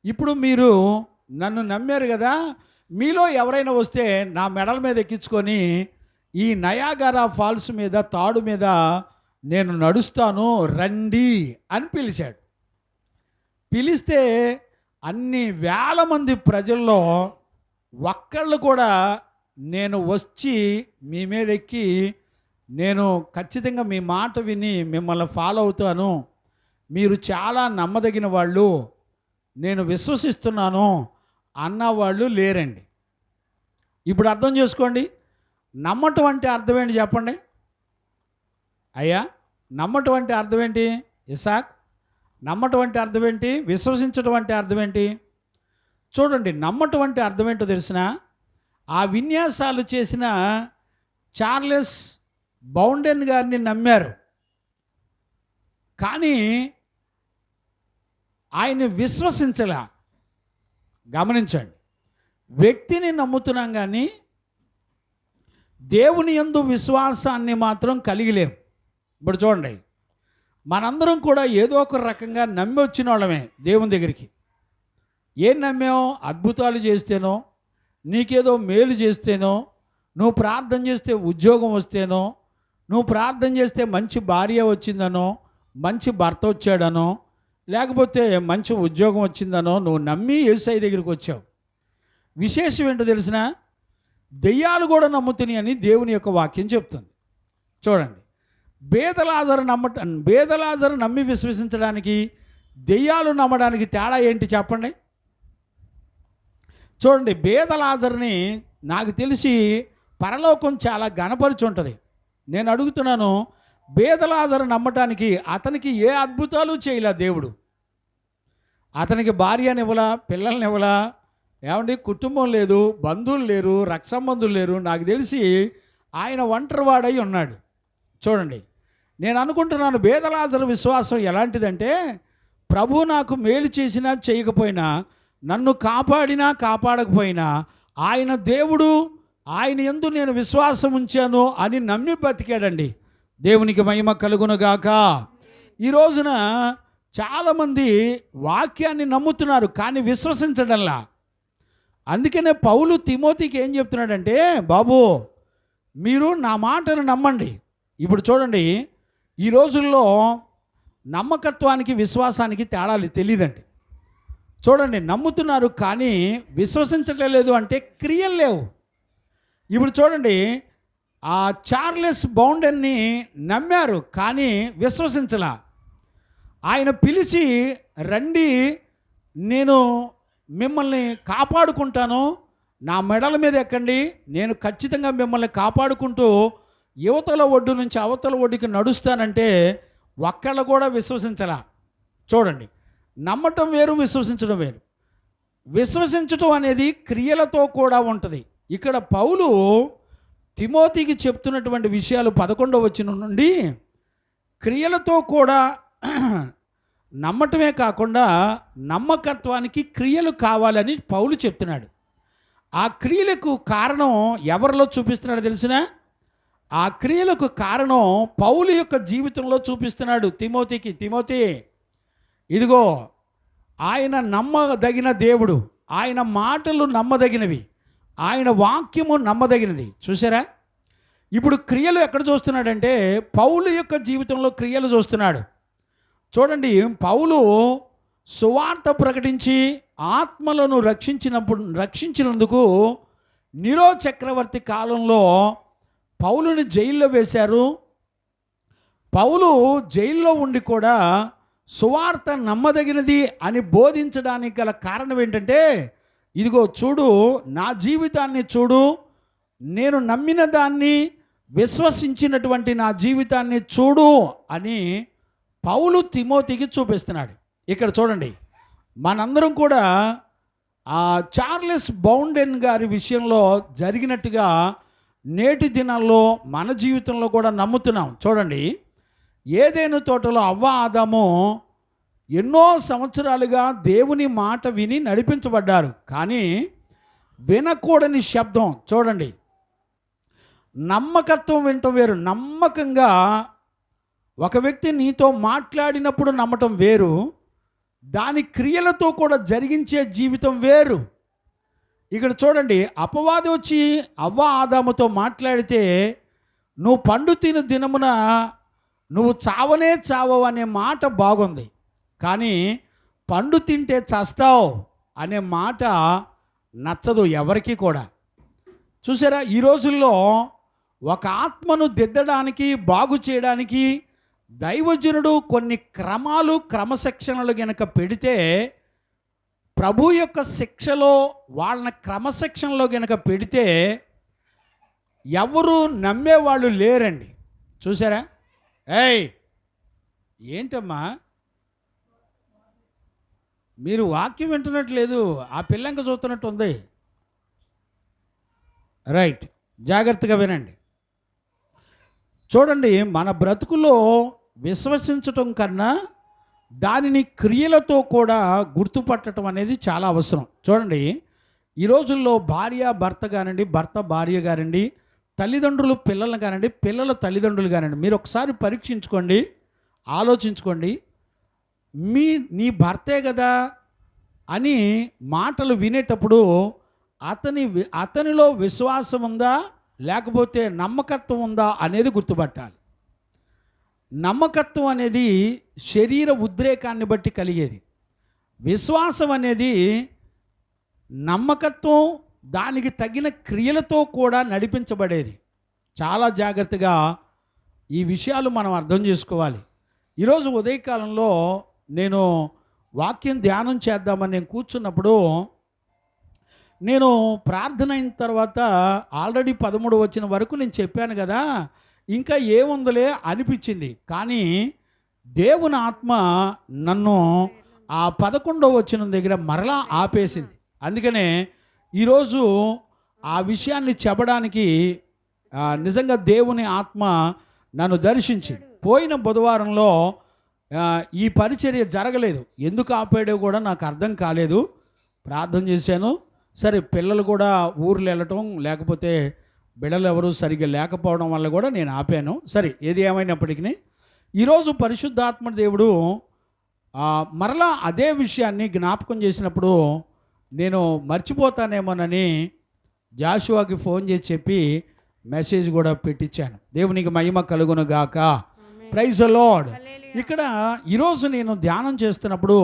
ఇప్పుడు మీరు నన్ను నమ్మారు కదా, మీలో ఎవరైనా వస్తే నా మెడల మీద ఎక్కించుకొని ఈ నయాగరా ఫాల్స్ మీద తాడు మీద నేను నడుస్తాను రండి అని పిలిచాడు. పిలిస్తే అన్ని వేల మంది ప్రజల్లో ఒక్కళ్ళు కూడా నేను వచ్చి మీ మీద ఎక్కి నేను ఖచ్చితంగా మీ మాట విని మిమ్మల్ని ఫాలో అవుతాను, మీరు చాలా నమ్మదగిన వాళ్ళు, నేను విశ్వసిస్తున్నాను అన్నవాళ్ళు లేరండి. ఇప్పుడు అర్థం చేసుకోండి, నమ్మటం అంటే అర్థం ఏంటి చెప్పండి అయ్యా? నమ్మటం అంటే అర్థం ఏంటి ఇసాక్? నమ్మటం అంటే అర్థం ఏంటి? విశ్వసించడం అంటే అర్థం ఏంటి? చూడండి, నమ్మటం అంటే అర్థం ఏంటో తెలిసిన, ఆ విన్యాసాలు చేసిన చార్లెస్ బౌండెన్ గారిని నమ్మారు, కానీ ఆయన విశ్వసించలా. గమనించండి, వ్యక్తిని నమ్ముతున్నాం కానీ దేవుని యందు విశ్వాసాన్ని మాత్రం కలిగిలేం. ఇప్పుడు చూడండి, మనందరం కూడా ఏదో ఒక రకంగా నమ్మి వచ్చిన వాళ్ళమే దేవుని దగ్గరికి. ఏం నమ్మామో? అద్భుతాలు చేస్తేనో, నీకేదో మేలు చేస్తేనో, నువ్వు ప్రార్థన చేస్తే ఉద్యోగం వస్తేనో, నువ్వు ప్రార్థన చేస్తే మంచి భార్య వచ్చిందనో, మంచి భర్త వచ్చాడనో, లేకపోతే మంచి ఉద్యోగం వచ్చిందనో నువ్వు నమ్మి యేసయ్య దగ్గరికి వచ్చావు. విశేషం ఏంటో తెలిసిన, దెయ్యాలు కూడా నమ్ముతున్నాయి అని దేవుని యొక్క వాక్యం చెప్తుంది. చూడండి, బేదలాజరు నమ్మి విశ్వసించడానికి దెయ్యాలు నమ్మడానికి తేడా ఏంటి చెప్పండి? చూడండి, బేదలాజర్ని నాకు తెలిసి పరలోకం చాలా ఘనపరిచి ఉంటుంది. నేను అడుగుతున్నాను, బేదలాజరు నమ్మటానికి అతనికి ఏ అద్భుతాలు చేయలే దేవుడు. అతనికి భార్యనివ్వలా, పిల్లల్నివ్వలా, ఏమండి కుటుంబం లేదు, బంధువులు లేరు, రక్త సంబంధులు లేరు. నాకు తెలిసి ఆయన ఒంటరివాడై ఉన్నాడు. చూడండి, నేను అనుకుంటున్నాను బేదలాజరు విశ్వాసం ఎలాంటిదంటే, ప్రభు నాకు మేలు చేసినా చేయకపోయినా, నన్ను కాపాడినా కాపాడకపోయినా ఆయన దేవుడు, ఆయన యందు నేను విశ్వాసం ఉంచాను అని నమ్మి బతికాడండి. దేవునికి మహిమ కలుగునుగాక. ఈ రోజున చాలామంది వాక్యాన్ని నమ్ముతున్నారు కానీ విశ్వసించడంలా. అందుకనే పౌలు తిమోతికి ఏం చెప్తున్నాడంటే, బాబు మీరు నా మాటను నమ్మండి. ఇప్పుడు చూడండి, ఈ రోజుల్లో నమ్మకత్వానికి విశ్వాసానికి తేడాలు తెలియదండి. చూడండి, నమ్ముతున్నారు కానీ విశ్వసించట్లేదు అంటే క్రియలు లేవు. ఇప్పుడు చూడండి, ఆ చార్లెస్ బౌండెన్ని నమ్మారు కానీ విశ్వసించలా. ఆయన పిలిచి రండి, నేను మిమ్మల్ని కాపాడుకుంటాను, నా మెడల మీద ఎక్కండి, నేను ఖచ్చితంగా మిమ్మల్ని కాపాడుకుంటూ యువతల ఒడ్డు నుంచి అవతల ఒడ్డుకి నడుస్తానంటే ఒక్కళ్ళు కూడా విశ్వసించలా. చూడండి, నమ్మటం వేరు, విశ్వసించడం వేరు. విశ్వసించడం అనేది క్రియలతో కూడా ఉంటుంది. ఇక్కడ పౌలు తిమోతికి చెప్తున్నటువంటి విషయాలు 11వ వచనం నుండి క్రియలతో కూడా నమ్మటమే కాకుండా నమ్మకత్వానికి క్రియలు కావాలని పౌలు చెప్తున్నాడు. ఆ క్రియలకు కారణం ఎవరిలో చూపిస్తున్నాడు తెలిసిన? ఆ క్రియలకు కారణం పౌలు యొక్క జీవితంలో చూపిస్తున్నాడు తిమోతికి. తిమోతి, ఇదిగో ఆయన నమ్మదగిన దేవుడు, ఆయన మాటలు నమ్మదగినవి, ఆయన వాక్యము నమ్మదగినది. చూసారా? ఇప్పుడు క్రియలు ఎక్కడ చూస్తున్నాడంటే పౌలు యొక్క జీవితంలో క్రియలు చూస్తున్నాడు. చూడండి, పౌలు సువార్త ప్రకటించి ఆత్మలను రక్షించినందుకు నీరో చక్రవర్తి కాలంలో పౌలుని జైల్లో వేశారు. పౌలు జైల్లో ఉండి కూడా సువార్త నమ్మదగినది అని బోధించడానికి గల కారణం ఏంటంటే, ఇదిగో చూడు, నా జీవితాన్ని చూడు, నేను నమ్మిన దాన్ని విశ్వసించినటువంటి నా జీవితాన్ని చూడు అని పౌలు తిమోతికి చూపిస్తున్నాడు. ఇక్కడ చూడండి, మనందరం కూడా ఆ చార్లెస్ బౌండెన్ గారి విషయంలో జరిగినట్టుగా నేటి దినాల్లో మన జీవితంలో కూడా నమ్ముతున్నాం. చూడండి, ఏదైనా తోటలో అవ్వ ఆదాము ఎన్నో సంవత్సరాలుగా దేవుని మాట విని నడిపించబడ్డారు. కానీ వినకూడని శబ్దం చూడండి, నమ్మకత్వం వినటం వేరు. నమ్మకంగా ఒక వ్యక్తి నీతో మాట్లాడినప్పుడు నమ్మటం వేరు, దాని క్రియలతో కూడా జరిగించే జీవితం వేరు. ఇక్కడ చూడండి, అపవాది వచ్చి అవ్వ ఆదాముతో మాట్లాడితే నువ్వు పండు తిను దినమున నువ్వు చావనే చావవు అనే మాట బాగుంది, కానీ పండు తింటే చస్తావు అనే మాట నచ్చదు ఎవరికి కూడా. చూసారా, ఈ రోజుల్లో ఒక ఆత్మను దిద్దడానికి బాగు చేయడానికి దైవజనుడు కొన్ని క్రమశిక్షణలు గనక పెడితే, ప్రభు యొక్క శిక్షలో వాళ్ళని క్రమశిక్షణలో గనక పెడితే ఎవరు నమ్మేవాళ్ళు లేరండి. చూసారా, ఏయ్ ఏంటమ్మా మీరు వాక్యం వింటున్నట్లేదు, ఆ పిల్లంక చూస్తున్నట్టు ఉంది. రైట్, జాగ్రత్తగా వినండి. చూడండి, మన బ్రతుకులో విశ్వసించటం కన్నా దానిని క్రియలతో కూడా గుర్తుపట్టడం అనేది చాలా అవసరం. చూడండి, ఈ రోజుల్లో భార్య భర్త కానివ్వండి, భర్త భార్య కానివ్వండి, తల్లిదండ్రులు పిల్లలు కానివ్వండి, పిల్లల తల్లిదండ్రులు కానివ్వండి, మీరు ఒకసారి పరీక్షించుకోండి, ఆలోచించుకోండి. నీ భర్తే కదా అని మాటలు వినేటప్పుడు అతనిలో విశ్వాసం ఉందా లేకపోతే నమ్మకత్వం ఉందా అనేది గుర్తుపట్టాలి. నమ్మకత్వం అనేది శరీర ఉద్రేకాన్ని బట్టి కలిగేది. విశ్వాసం అనేది నమ్మకత్వం దానికి తగిన క్రియలతో కూడా నడిపించబడేది. చాలా జాగ్రత్తగా ఈ విషయాలు మనం అర్థం చేసుకోవాలి. ఈరోజు ఉదయకాలంలో నేను వాక్యం ధ్యానం చేద్దామని నేను కూర్చున్నప్పుడు, నేను ప్రార్థన అయిన తర్వాత ఆల్రెడీ 13 వచ్చిన వరకు నేను చెప్పాను కదా, ఇంకా ఏముందలే అనిపించింది. కానీ దేవుని ఆత్మ నన్ను ఆ 11వ వచనం దగ్గర మరలా ఆపేసింది. అందుకనే ఈరోజు ఆ విషయాన్ని చెప్పడానికి నిజంగా దేవుని ఆత్మ నన్ను దర్శించింది. పోయిన బుధవారంలో ఈ పరిచర్య జరగలేదు. ఎందుకు ఆపాడో కూడా నాకు అర్థం కాలేదు. ప్రార్థన చేశాను. సరే, పిల్లలు కూడా ఊర్లు వెళ్ళటం, లేకపోతే బిడ్డలు ఎవరు సరిగ్గా లేకపోవడం వల్ల కూడా నేను ఆపాను. సరే, ఏది ఏమైనప్పటికీ ఈరోజు పరిశుద్ధాత్మ దేవుడు మరలా అదే విషయాన్ని జ్ఞాపకం చేసినప్పుడు నేను మర్చిపోతానేమోనని జాషువాకి ఫోన్ చేసి చెప్పి మెసేజ్ కూడా పెట్టించాను. దేవునికి మహిమ కలుగును గాక. Praise the lord. ఇక్కడ ఈరోజు నేను ధ్యానం చేస్తున్నప్పుడు,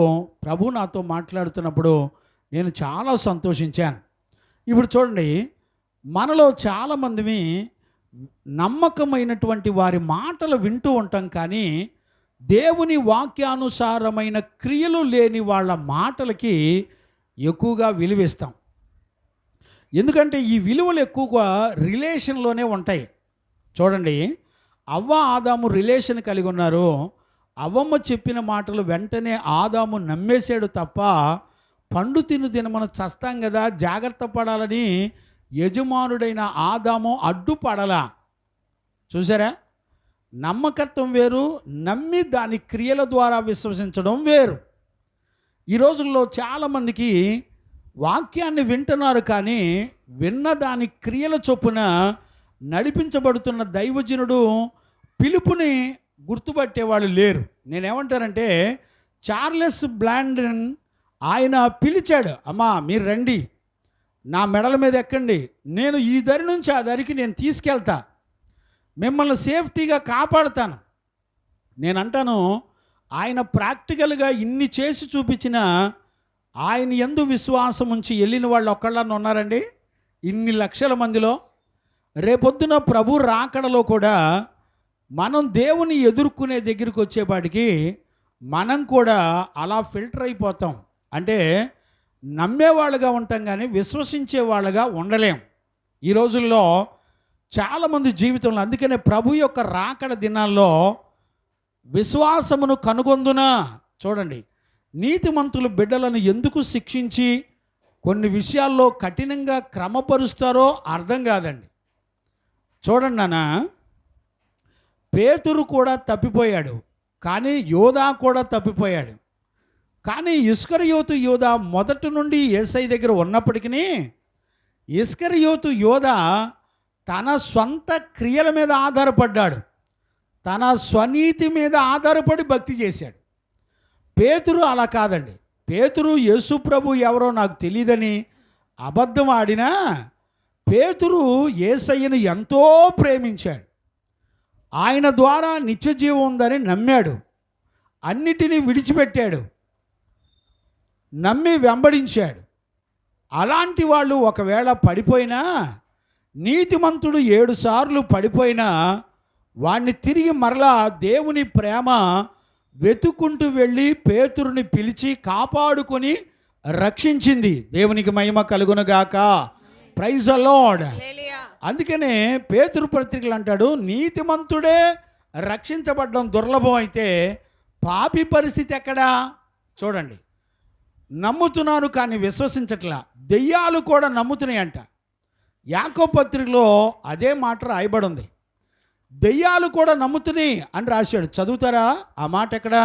ప్రభు నాతో మాట్లాడుతున్నప్పుడు నేను చాలా సంతోషించాను. ఇప్పుడు చూడండి, మనలో చాలామంది నమ్మకమైనటువంటి వారి మాటలు వింటూ ఉంటాం, కానీ దేవుని వాక్యానుసారమైన క్రియలు లేని వాళ్ళ మాటలకి ఎక్కువగా విలువిస్తాం. ఎందుకంటే ఈ విలువలు ఎక్కువగా రిలేషన్లోనే ఉంటాయి. చూడండి, అవ్వ ఆదాము రిలేషన్ కలిగి ఉన్నారు. అవ్వమ్మ చెప్పిన మాటలు వెంటనే ఆదాము నమ్మేశాడు తప్ప, పండు తిను దినమున చస్తాం కదా జాగ్రత్త పడాలని యజమానుడైన ఆదాము అడ్డుపడలా. చూసారా, నమ్మకత్వం వేరు, నమ్మి దాని క్రియల ద్వారా విశ్వసించడం వేరు. ఈ రోజుల్లో చాలామందికి వాక్యాన్ని వింటున్నారు, కానీ విన్న దాని క్రియల చొప్పున నడిపించబడుతున్న దైవజనుడు పిలుపుని గుర్తుపట్టేవాళ్ళు లేరు. నేనేమంటానంటే, చార్లెస్ బ్లాండన్ ఆయన పిలిచాడు, అమ్మా మీరు రండి, నా మెడల మీద ఎక్కండి, నేను ఈ దరి నుంచి ఆ దరికి నేను తీసుకెళ్తా, మిమ్మల్ని సేఫ్టీగా కాపాడుతాను. నేను అంటాను, ఆయన ప్రాక్టికల్గా ఇన్ని చేసి చూపించిన ఆయన యందు విశ్వాసం ఉంచి వెళ్ళిన వాళ్ళు ఒక్కళ్ళని ఉన్నారండి ఇన్ని లక్షల మందిలో? రేపొద్దున ప్రభు రాకడలో కూడా మనం దేవుని ఎదుర్కొనే దగ్గరికి వచ్చేపాటికి మనం కూడా అలా ఫిల్టర్ అయిపోతాం. అంటే నమ్మేవాళ్ళుగా ఉంటాం, కానీ విశ్వసించే వాళ్ళగా ఉండలేం ఈ రోజుల్లో చాలామంది జీవితంలో. అందుకనే ప్రభు యొక్క రాకడ దినాల్లో విశ్వాసమును కనుగొందున, చూడండి, నీతిమంతులు బిడ్డలను ఎందుకు శిక్షించి కొన్ని విషయాల్లో కఠినంగా క్రమపరుస్తారో అర్థం కాదండి. చూడండి నాన్న, పేతురు కూడా తప్పిపోయాడు, కానీ యోధా కూడా తప్పిపోయాడు. కానీ ఇస్కరియోతు యోధా మొదటి నుండి యేసయ్య దగ్గర ఉన్నప్పటికీ ఇస్కరియోతు యోధా తన సొంత క్రియల మీద ఆధారపడ్డాడు, తన స్వనీతి మీద ఆధారపడి భక్తి చేశాడు. పేతురు అలా కాదండి. పేతురు యేసు ప్రభు ఎవరో నాకు తెలియదని అబద్ధం ఆడినా పేతురు యేసయ్యను ఎంతో ప్రేమించాడు. ఆయన ద్వారా నిత్య జీవం ఉందని నమ్మాడు, అన్నిటినీ విడిచిపెట్టాడు, నమ్మి వెంబడించాడు. అలాంటి వాళ్ళు ఒకవేళ పడిపోయినా, నీతిమంతుడు 7 సార్లు పడిపోయినా వాణ్ణి తిరిగి మరలా దేవుని ప్రేమ వెతుక్కుంటూ వెళ్ళి పేతురుని పిలిచి కాపాడుకొని రక్షించింది. దేవునికి మహిమ కలుగునుగాక. Praise the lord. హల్లెలూయా. అందుకనే పేతురు పత్రికలు అంటాడు, నీతిమంతుడే రక్షించబడడం దుర్లభం అయితే పాపి పరిస్థితి ఎక్కడా? చూడండి, నమ్ముతున్నారు కానీ విశ్వసించట్లా. దెయ్యాలు కూడా నమ్ముతున్నాయి అంట. యాకోబు పత్రికలో అదే మాట రాయబడి ఉంది. దెయ్యాలు కూడా నమ్ముతున్నాయి అని రాశాడు. చదువుతారా ఆ మాట? ఎక్కడ?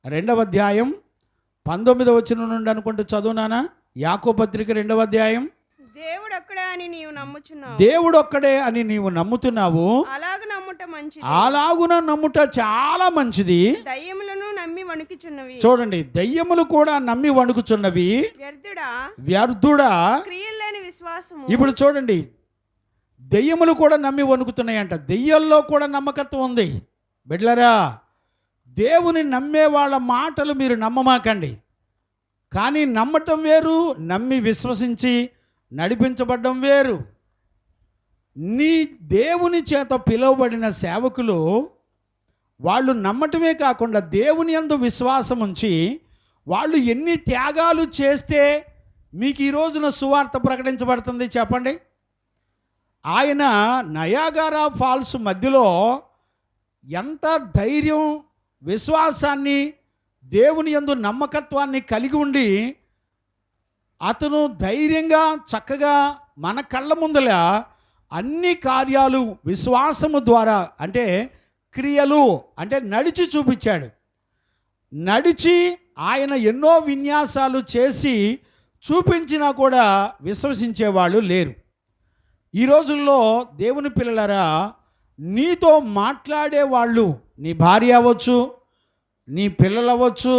2వ అధ్యాయం 19వ వచనం నుండి అనుకుంటే చదువునానా? యాకోబు పత్రిక 2వ అధ్యాయం. దేవుడు ఒక్కడే అని నీవు నమ్ముచున్నావు. దేవుడు ఒక్కడే అని నీవు నమ్ముతున్నావు, అలాగ నమ్ముట మంచిది. అలాగున నమ్ముట చాలా మంచిది. దయ్యములను నమ్మి వణుకుచున్నవి. చూడండి, దయ్యములు కూడా నమ్మి వణుకుచున్నవి. వ్యర్థుడా క్రియలు లేని విశ్వాసము. ఇప్పుడు చూడండి, దెయ్యములు కూడా నమ్మి వణుకుతున్నాయంట. దెయ్యాల్లో కూడా నమ్మకత్వం ఉంది. బిడ్డలారా, దేవుని నమ్మే వాళ్ళ మాటలు మీరు నమ్మమాకండి. కానీ నమ్మటం వేరు, నమ్మి విశ్వసించి నడిపించబడ్డం వేరు. నీ దేవుని చేత పిలువబడిన సేవకులు వాళ్ళు నమ్మటమే కాకుండా దేవుని యందు విశ్వాసం ఉంచి వాళ్ళు ఎన్ని త్యాగాలు చేస్తే మీకు ఈ రోజున సువార్త ప్రకటించబడుతుంది చెప్పండి. ఆయన నయాగారా ఫాల్స్ మధ్యలో ఎంత ధైర్యం, విశ్వాసాన్ని, దేవుని యందు నమ్మకత్వాన్ని కలిగి ఉండి అతను ధైర్యంగా చక్కగా మన కళ్ళ ముందల అన్ని కార్యాలు విశ్వాసము ద్వారా, అంటే క్రియలు అంటే నడిచి చూపించాడు. నడిచి ఆయన ఎన్నో విన్యాసాలు చేసి చూపించినా కూడా విశ్వసించేవాళ్ళు లేరు. ఈ రోజుల్లో దేవుని పిల్లలారా, నీతో మాట్లాడే వాళ్ళు నీ భార్య అవ్వచ్చు, నీ పిల్లలు అవ్వచ్చు,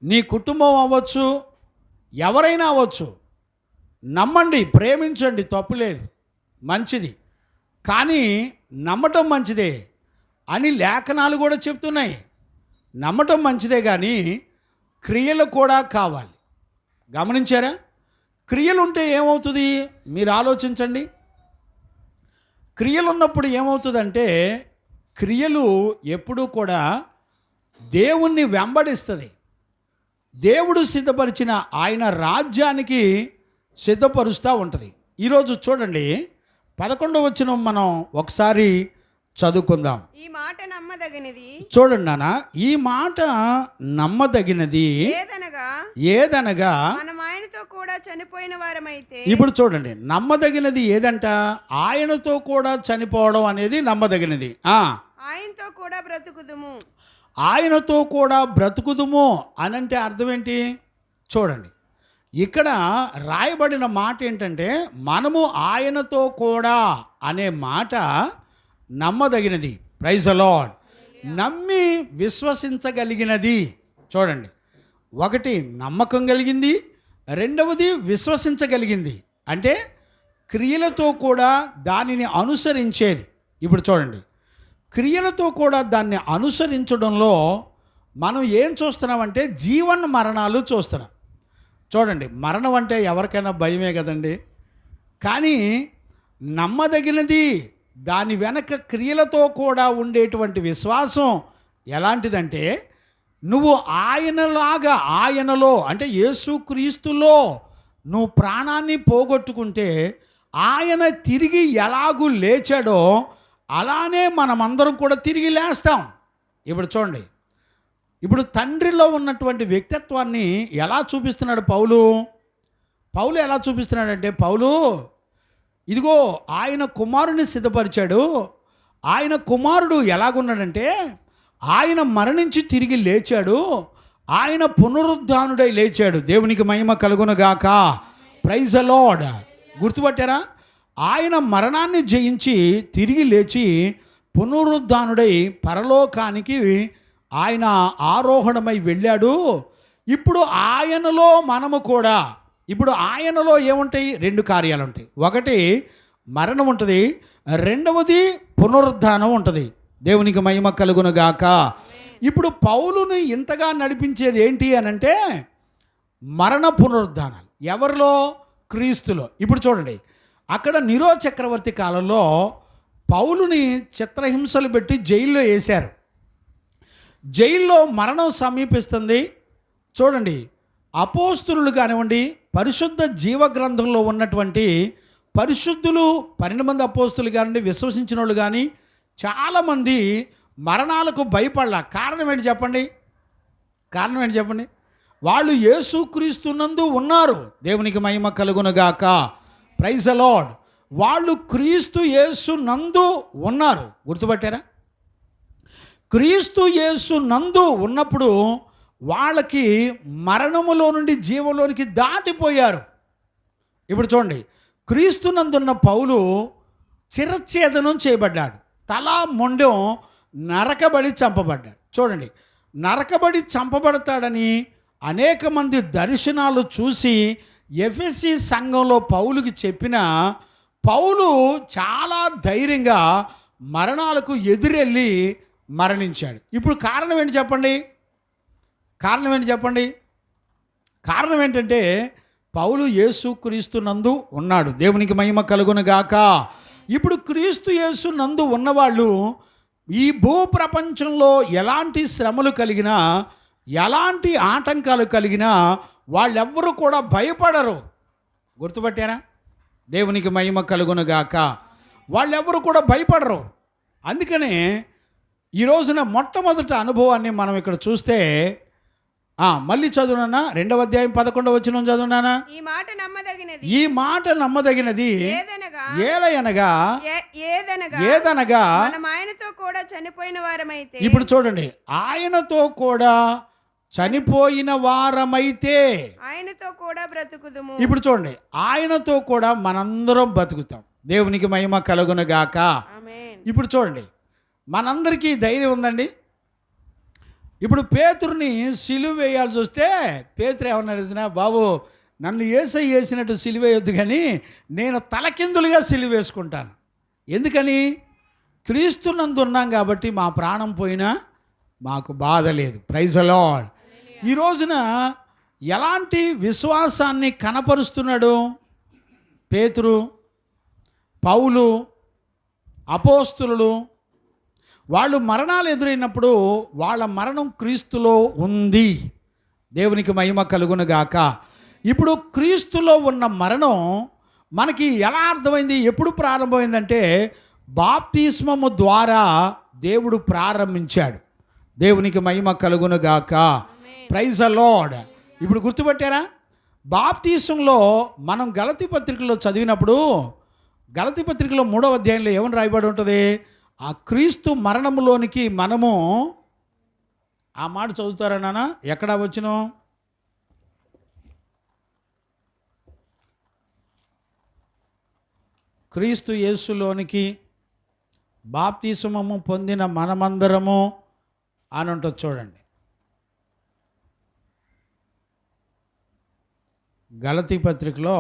నీ కుటుంబం అవ్వచ్చు, ఎవరైనా అవ్వచ్చు. నమ్మండి, ప్రేమించండి, తప్పులేదు, మంచిది. కానీ నమ్మటం మంచిదే అని లేఖనాలు కూడా చెప్తున్నాయి. నమ్మటం మంచిదే కానీ క్రియలు కూడా కావాలి. గమనించారా? క్రియలు ఉంటే ఏమవుతుంది మీరు ఆలోచించండి. క్రియలు ఉన్నప్పుడు ఏమవుతుందంటే, క్రియలు ఎప్పుడూ కూడా దేవుణ్ణి వెంబడిస్తుంది. దేవుడు సిద్ధపరిచిన ఆయన రాజ్యానికి సిద్ధపరుస్తూ ఉంటుంది. ఈరోజు చూడండి, 11వ వచనం మనం ఒకసారి చదువుకుందాం. ఈ మాట నమ్మదగినది. చూడండి నాన్న, ఈ మాట నమ్మదగినది ఏదనగా మనం ఆయనతో కూడా చనిపోయిన వారమైతే. ఇప్పుడు చూడండి, నమ్మదగినది ఏదంట? ఆయనతో కూడా చనిపోవడం అనేది నమ్మదగినది. ఆయనతో కూడా బ్రతుకుదుము. ఆయనతో కూడా బ్రతుకుదుము అనంటే అర్థం ఏంటి? చూడండి, ఇక్కడ రాయబడిన మాట ఏంటంటే, మనము ఆయనతో కూడా అనే మాట నమ్మదగినది. Praise the lord. నమ్మి విశ్వసించగలిగినది. చూడండి, ఒకటి నమ్మకం కలిగింది, రెండవది విశ్వసించగలిగింది. అంటే క్రియలతో కూడా దానిని అనుసరించేది. ఇప్పుడు చూడండి, క్రియలతో కూడా దాన్ని అనుసరించడంలో మనం ఏం చూస్తున్నామంటే జీవన మరణాలు చూస్తున్నాం. చూడండి, మరణం అంటే ఎవరికైనా భయమే కదండి. కానీ నమ్మదగినది, దాని వెనక క్రియలతో కూడా ఉండేటువంటి విశ్వాసం ఎలాంటిదంటే, నువ్వు ఆయనలాగా, ఆయనలో అంటే యేసుక్రీస్తులో నువ్వు ప్రాణాన్ని పోగొట్టుకుంటే ఆయన తిరిగి ఎలాగూ లేచాడో అలానే మనమందరం కూడా తిరిగి లేస్తాం. ఇప్పుడు చూడండి, ఇప్పుడు తండ్రిలో ఉన్నటువంటి వ్యక్తిత్వాన్ని ఎలా చూపిస్తున్నాడు పౌలు? పౌలు ఎలా చూపిస్తున్నాడంటే, పౌలు ఇదిగో ఆయన కుమారుని సిద్ధపరిచాడు, ఆయన కుమారుడు ఎలాగున్నాడంటే ఆయన మరణించి తిరిగి లేచాడు, ఆయన పునరుద్ధానుడై లేచాడు. దేవునికి మహిమ కలుగునుగాక. Praise the lord. గుర్తుపట్టారా? ఆయన మరణాన్ని జయించి తిరిగి లేచి పునరుద్ధానుడై పరలోకానికి ఆయన ఆరోహణమై వెళ్ళాడు. ఇప్పుడు ఆయనలో మనము కూడా, ఇప్పుడు ఆయనలో ఏముంటాయి? 2 కార్యాలు ఉంటాయి. ఒకటి మరణం ఉంటుంది, రెండవది పునరుద్ధానం ఉంటుంది. దేవునికి మహిమ కలుగునుగాక. ఇప్పుడు పౌలుని ఇంతగా నడిపించేది ఏంటి అనంటే మరణ పునరుద్ధానాలు. ఎవరిలో? క్రీస్తులో. ఇప్పుడు చూడండి, అక్కడ నీరో చక్రవర్తి కాలంలో పౌలుని చిత్రహింసలు పెట్టి జైల్లో వేశారు. జైల్లో మరణం సమీపిస్తుంది. చూడండి, అపోస్తులు కానివ్వండి, పరిశుద్ధ జీవగ్రంథంలో ఉన్నటువంటి పరిశుద్ధులు 12 మంది అపోస్తులు కానివ్వండి, విశ్వసించిన వాళ్ళు కానీ చాలామంది మరణాలకు భయపడలా. కారణం ఏంటి చెప్పండి? కారణం ఏంటి చెప్పండి? వాళ్ళు యేసుక్రీస్తునందు ఉన్నారు. దేవునికి మహిమ కలుగునుగాక. Praise the lord. వాళ్ళు క్రీస్తు యేసు నందు ఉన్నారు. గుర్తుపట్టారా? క్రీస్తు యేసు నందు ఉన్నప్పుడు వాళ్ళకి మరణములో నుండి జీవంలోనికి దాటిపోయారు. ఇప్పుడు చూడండి, క్రీస్తు నందున్న పౌలు చిరచ్ఛేదనం చేయబడ్డాడు. తల మొండెం నరకబడి చంపబడ్డాడు. చూడండి, నరకబడి చంపబడతాడని అనేక మంది దర్శనాలు చూసి ఎఫెసీ సంఘంలో పౌలుకి చెప్పిన పౌలు చాలా ధైర్యంగా మరణాలకు ఎదురెళ్ళి మరణించాడు. ఇప్పుడు కారణం ఏంటి చెప్పండి? కారణం ఏంటి చెప్పండి? కారణం ఏంటంటే పౌలు యేసుక్రీస్తు నందు ఉన్నాడు. దేవునికి మహిమ కలుగునుగాక. ఇప్పుడు క్రీస్తు యేసు నందు ఉన్నవాళ్ళు ఈ భూ ప్రపంచంలో ఎలాంటి శ్రమలు కలిగినా, ఎలాంటి ఆటంకాలు కలిగినా వాళ్ళెవ్వరూ కూడా భయపడరు. గుర్తుపట్టారా? దేవునికి మహిమ కలుగునుగాక. వాళ్ళెవ్వరూ కూడా భయపడరు. అందుకనే ఈ రోజున మొట్టమొదటి అనుభవాన్ని మనం ఇక్కడ చూస్తే, మళ్ళీ చదువునా 2వ అధ్యాయం 11వ వచనం చదువునానా? ఈ మాట నమ్మదగినది ఏలయనగా ఏదనగా ఆయనతో కూడా చనిపోయిన వారమైతే. ఇప్పుడు చూడండి, ఆయనతో కూడా చనిపోయిన వారమైతే ఆయనతో కూడా బ్రతుకుదుము. ఇప్పుడు చూడండి, ఆయనతో కూడా మనందరం బతుకుతాం. దేవునికి మహిమ కలుగునుగాక. ఇప్పుడు చూడండి, మనందరికీ ధైర్యం ఉందండి. ఇప్పుడు పేతురుని సిలువ వేయాల్సి వస్తే పేతురు ఏమన్నాడు తెలిసినా? బాబు, నన్ను యేసయ్య వేసినట్టు సిలువ వేయొద్దు, కానీ నేను తలకిందులుగా సిలువ వేసుకుంటాను. ఎందుకని? క్రీస్తునందు ఉన్నాం కాబట్టి మా ప్రాణం పోయినా మాకు బాధ లేదు. Praise the lord. ఈ రోజున ఎలాంటి విశ్వాసాన్ని కనపరుస్తున్నాడు పేతురు, పౌలు, అపోస్తులు? వాళ్ళు మరణాలు ఎదురైనప్పుడు వాళ్ళ మరణం క్రీస్తులో ఉంది. దేవునికి మహిమ కలుగునుగాక. ఇప్పుడు క్రీస్తులో ఉన్న మరణం మనకి ఎలా అర్థమైంది? ఎప్పుడు ప్రారంభమైందంటే బాప్తిస్మము ద్వారా దేవుడు ప్రారంభించాడు. దేవునికి మహిమ కలుగునుగాక. Praise the lord. ఇప్పుడు గుర్తుపట్టారా? బాప్తిస్మంలో మనం గలతీ పత్రికలో చదివినప్పుడు, గలతీ పత్రికలో 3వ అధ్యాయంలో ఏమని రాయబడి ఉంటుంది? ఆ క్రీస్తు మరణములోనికి మనము, ఆ మాట చదువుతారా నాన్న? ఎక్కడ వచ్చినో? క్రీస్తు యేసులోనికి బాప్తిస్మము పొందిన మనమందరము అని ఉంటుంది. చూడండి, గలతీ పత్రికలో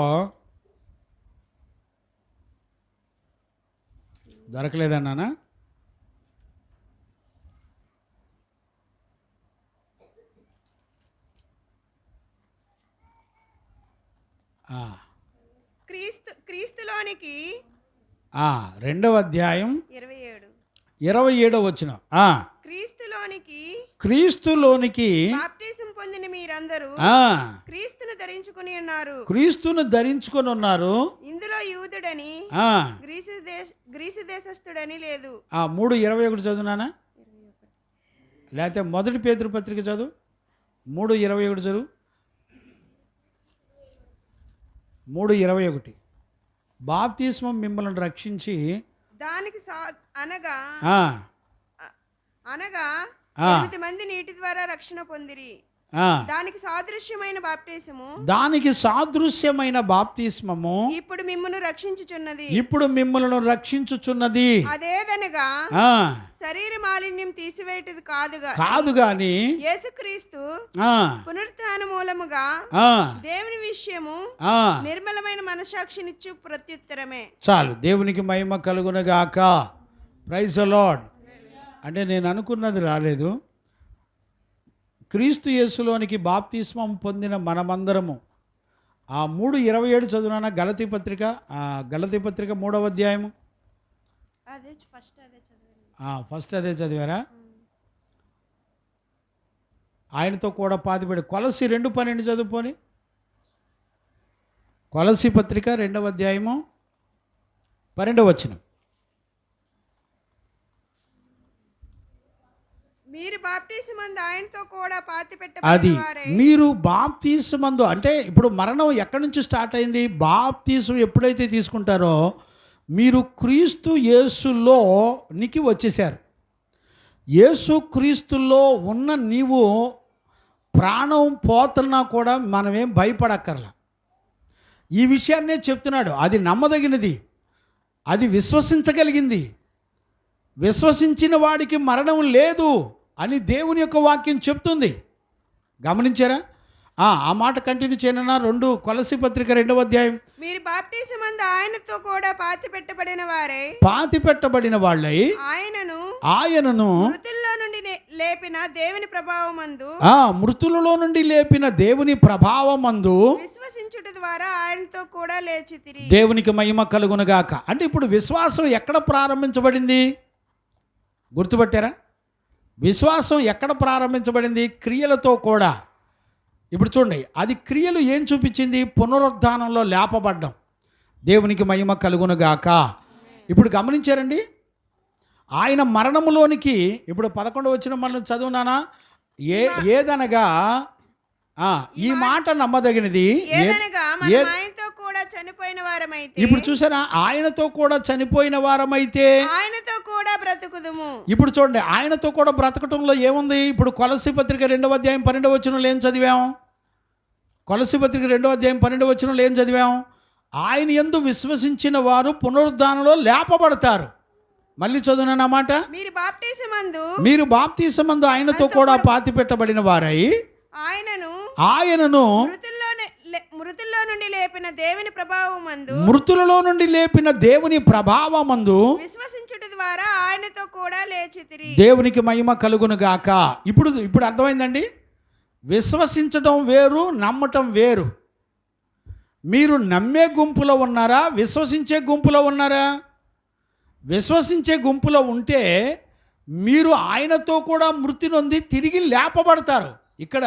దొరకలేదన్నానా? క్రీస్తులోనికి 2వ అధ్యాయం 27వ వచనం. క్రీస్తులోనికి బాప్టిజం పొందిన మీరందరూ క్రీస్తును ధరించుకొని ఉన్నారు. క్రీస్తును ధరించుకొని ఉన్నారు. ఇందులో యూదుడని గ్రీసు దేశస్థుడని లేదు. 3:21 చదువునానా? లేకపోతే 1 పేతురు పత్రిక చదువు. 3:21 చదువు. 3:21. బాప్తిస్మం మిమ్మల్ని రక్షించి దానికి అనగా ఆ, అనగా ఆ. 8 మంది నీటి ద్వారా రక్షణ పొందిరి. ఆ. దానికి సాదృశ్యమైన బాప్టిసము దానికి సాదృశ్యమైన బాప్తిస్మము ఇప్పుడు మిమ్మును రక్షించుచున్నది. ఇప్పుడు మిమ్మల్ని రక్షించుచున్నది. అదేదనగా ఆ, శరీర మాలిన్యం తీసివేయటది కాదు గాని యేసుక్రీస్తు ఆ, పునరుత్థాన మూలముగా ఆ, దేవుని విషయము ఆ. నిర్మలమైన మనసాక్షినిచ్చు ప్రత్యుత్తరమే. చాలు. దేవునికి మహిమ కలుగునగాక. Praise the lord. అంటే నేను అనుకున్నది రాలేదు. క్రీస్తు యేసులోనికి బాప్తిస్మం పొందిన మనమందరము ఆ 3:27 చదువున గలతీ పత్రిక 3వ అధ్యాయము అదే చదివాను. ఫస్ట్ అదే చదివారా? ఆయనతో కూడా పాతిపెట్టి కొలసి 2:12 చదువుకొని. కొలసి పత్రిక 2వ అధ్యాయము 12వ వచనం. మీరు బాప్టిసమందు ఆయనతో కూడా అది పాతిపెట్టబడిన వారై మీరు బాప్తిస్మందు అంటే ఇప్పుడు మరణం ఎక్కడి నుంచి స్టార్ట్ అయింది? బాప్తిసం ఎప్పుడైతే తీసుకుంటారో మీరు క్రీస్తు యేసులోనికి వచ్చేసారు. యేసు క్రీస్తులో ఉన్న నీవు ప్రాణం పోతున్నా కూడా మనమేం భయపడక్కర్లా. ఈ విషయాన్నే చెప్తున్నాడు. అది నమ్మదగినది, అది విశ్వసించగలిగింది. విశ్వసించిన వాడికి మరణం లేదు అని దేవుని యొక్క వాక్యం చెప్తుంది. గమనించారా? ఆ మాట కంటిన్యూ చేయనన్నా. కొలసి పత్రిక 2వ అధ్యాయం. మీరు బాప్టిసమందు ఆయనతో కూడా పాతిపెట్టబడిన వారై పాతిపెట్టబడిన వాళ్ళై ఆయనను మృతుల్లో నుండి లేపిన దేవుని ప్రభావమందు మృతులలో నుండి లేపిన దేవుని ప్రభావమందు విశ్వసించుట ద్వారా ఆయనతో కూడా లేచితిరి. దేవునికి మహిమ కలుగునుగాక. అంటే ఇప్పుడు విశ్వాసం ఎక్కడ ప్రారంభించబడింది? గుర్తుపట్టారా? విశ్వాసం ఎక్కడ ప్రారంభించబడింది? క్రియలతో కూడా. ఇప్పుడు చూడండి, అది క్రియలు ఏం చూపించింది? పునరుద్ధానంలో లేపబడ్డం. దేవునికి మహిమ కలుగునుగాక. ఇప్పుడు గమనించారండి, ఆయన మరణములోనికి ఇప్పుడు 11వ వచనం మనం చదువునానా? ఏదనగా ఈ మాట నమ్మదగినది. ఆయనతో కూడా చనిపోయిన వారమైతే, ఇప్పుడు చూసారా, ఆయనతో కూడా చనిపోయిన వారమైతే ఆయనతో కూడా బ్రతుకుదుము. ఇప్పుడు చూడండి, ఆయనతో కూడా బ్రతకటంలో ఏముంది? ఇప్పుడు కొలసి పత్రిక 2వ అధ్యాయం 12వ వచనంలో ఏం చదివాం? కొలసి పత్రిక 2వ అధ్యాయం 12వ వచనంలో ఏం చదివాం? ఆయన యందు విశ్వసించిన వారు పునరుద్ధానంలో లేపబడతారు. మళ్ళీ చదువునా మాట. మీరు బాప్తిసమందు ఆయనతో కూడా పాతిపెట్టబడిన వారై ఆయనను మృతుల్లో నుండి లేపిన దేవుని ప్రభావమందు మృతులలో నుండి లేపిన దేవుని ప్రభావమందు విశ్వసించుట ద్వారా ఆయనతో కూడా లేచితిరి. దేవునికి మహిమ కలుగునుగాక. ఇప్పుడు అర్థమైందండి. విశ్వసించడం వేరు, నమ్మటం వేరు. మీరు నమ్మే గుంపులో ఉన్నారా? విశ్వసించే గుంపులో ఉన్నారా? విశ్వసించే గుంపులో ఉంటే మీరు ఆయనతో కూడా మృతి నొంది తిరిగి లేపబడతారు. ఇక్కడ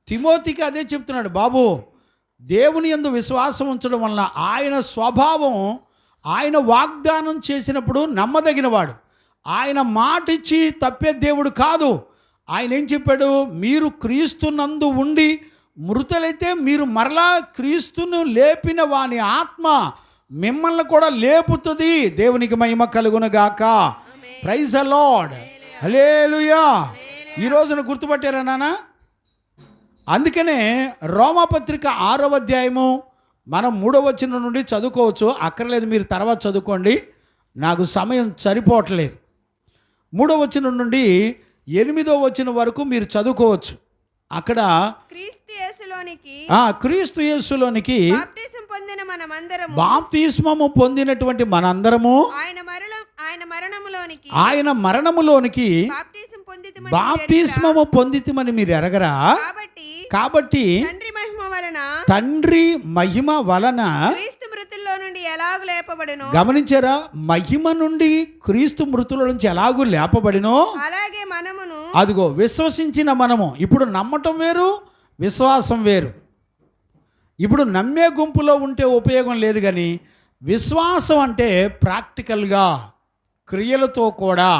తిమోతికి అదే చెప్తున్నాడు. బాబు, దేవుని యందు విశ్వాసం ఉంచడం వలన ఆయన స్వభావం, ఆయన వాగ్దానం చేసినప్పుడు నమ్మదగినవాడు. ఆయన మాట ఇచ్చి తప్పే దేవుడు కాదు. ఆయన ఏం చెప్పాడు? మీరు క్రీస్తునందు ఉండి మృతులైతే మీరు మరలా క్రీస్తును లేపిన వాని ఆత్మ మిమ్మల్ని కూడా లేపుతుంది. దేవునికి మహిమ కలుగునుగాక. Praise the lord. హల్లెలూయా. ఈ రోజున గుర్తుపట్టారా నాన్న? అందుకనే రోమాపత్రిక 6వ అధ్యాయము మనం 3వ వచనం నుండి చదువుకోవచ్చు. అక్కర్లేదు, మీరు తర్వాత చదువుకోండి, నాకు సమయం సరిపోవట్లేదు. 3వ వచనం నుండి 8వ వచనం వరకు మీరు చదువుకోవచ్చు. అక్కడ క్రీస్తు యేసులోనికి బాప్తిస్మము పొందినటువంటి మనందరము ఆయన మరణములోనికి బాప్తిస్మము పొందితిమని మీరు ఎరగరా? కాబట్టి తండ్రి మహిమ వలన గమనించారా? మహిమ నుండి క్రీస్తు మృతుల నుంచి ఎలాగూ లేపబడినో అలాగే మనమును అదిగో విశ్వసించిన మనము. ఇప్పుడు నమ్మటం వేరు, విశ్వాసం వేరు. ఇప్పుడు నమ్మే గుంపులో ఉంటే ఉపయోగం లేదు, కానీ విశ్వాసం అంటే ప్రాక్టికల్గా క్రియలతో కూడా.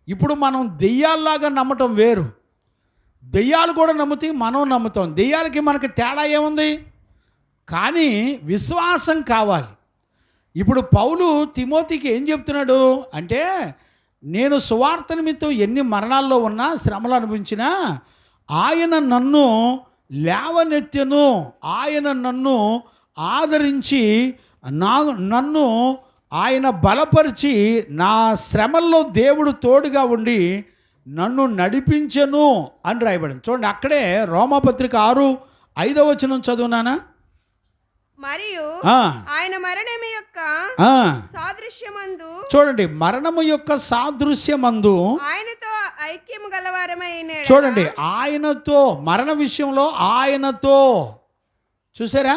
ఇప్పుడు మనం దెయ్యాల్లాగా నమ్మటం వేరు. దెయ్యాలు కూడా నమ్ముతాయి, మనం నమ్ముతాం. దెయ్యాలకి మనకి తేడా ఏముంది? కానీ విశ్వాసం కావాలి. ఇప్పుడు పౌలు తిమోతికి ఏం చెప్తున్నాడు అంటే, నేను సువార్త నిమిత్తం ఎన్ని మరణాల్లో ఉన్నా, శ్రమలు అనుభవించినా ఆయన నన్ను లేవనెత్తెను, ఆయన నన్ను ఆదరించి నన్ను ఆయన బలపరిచి నా శ్రమల్లో దేవుడు తోడుగా ఉండి నన్ను నడిపించెను అని రాయబడింది. చూడండి, అక్కడే రోమాపత్రిక 6:5 చదువునానా. మరియు ఆయన మరణము యొక్క సాదృశ్యమందు, చూడండి, మరణము యొక్క సాదృశ్యమందు ఆయనతో ఐక్యము గలవారమైన, చూడండి, ఆయనతో, మరణ విషయంలో ఆయనతో, చూసారా,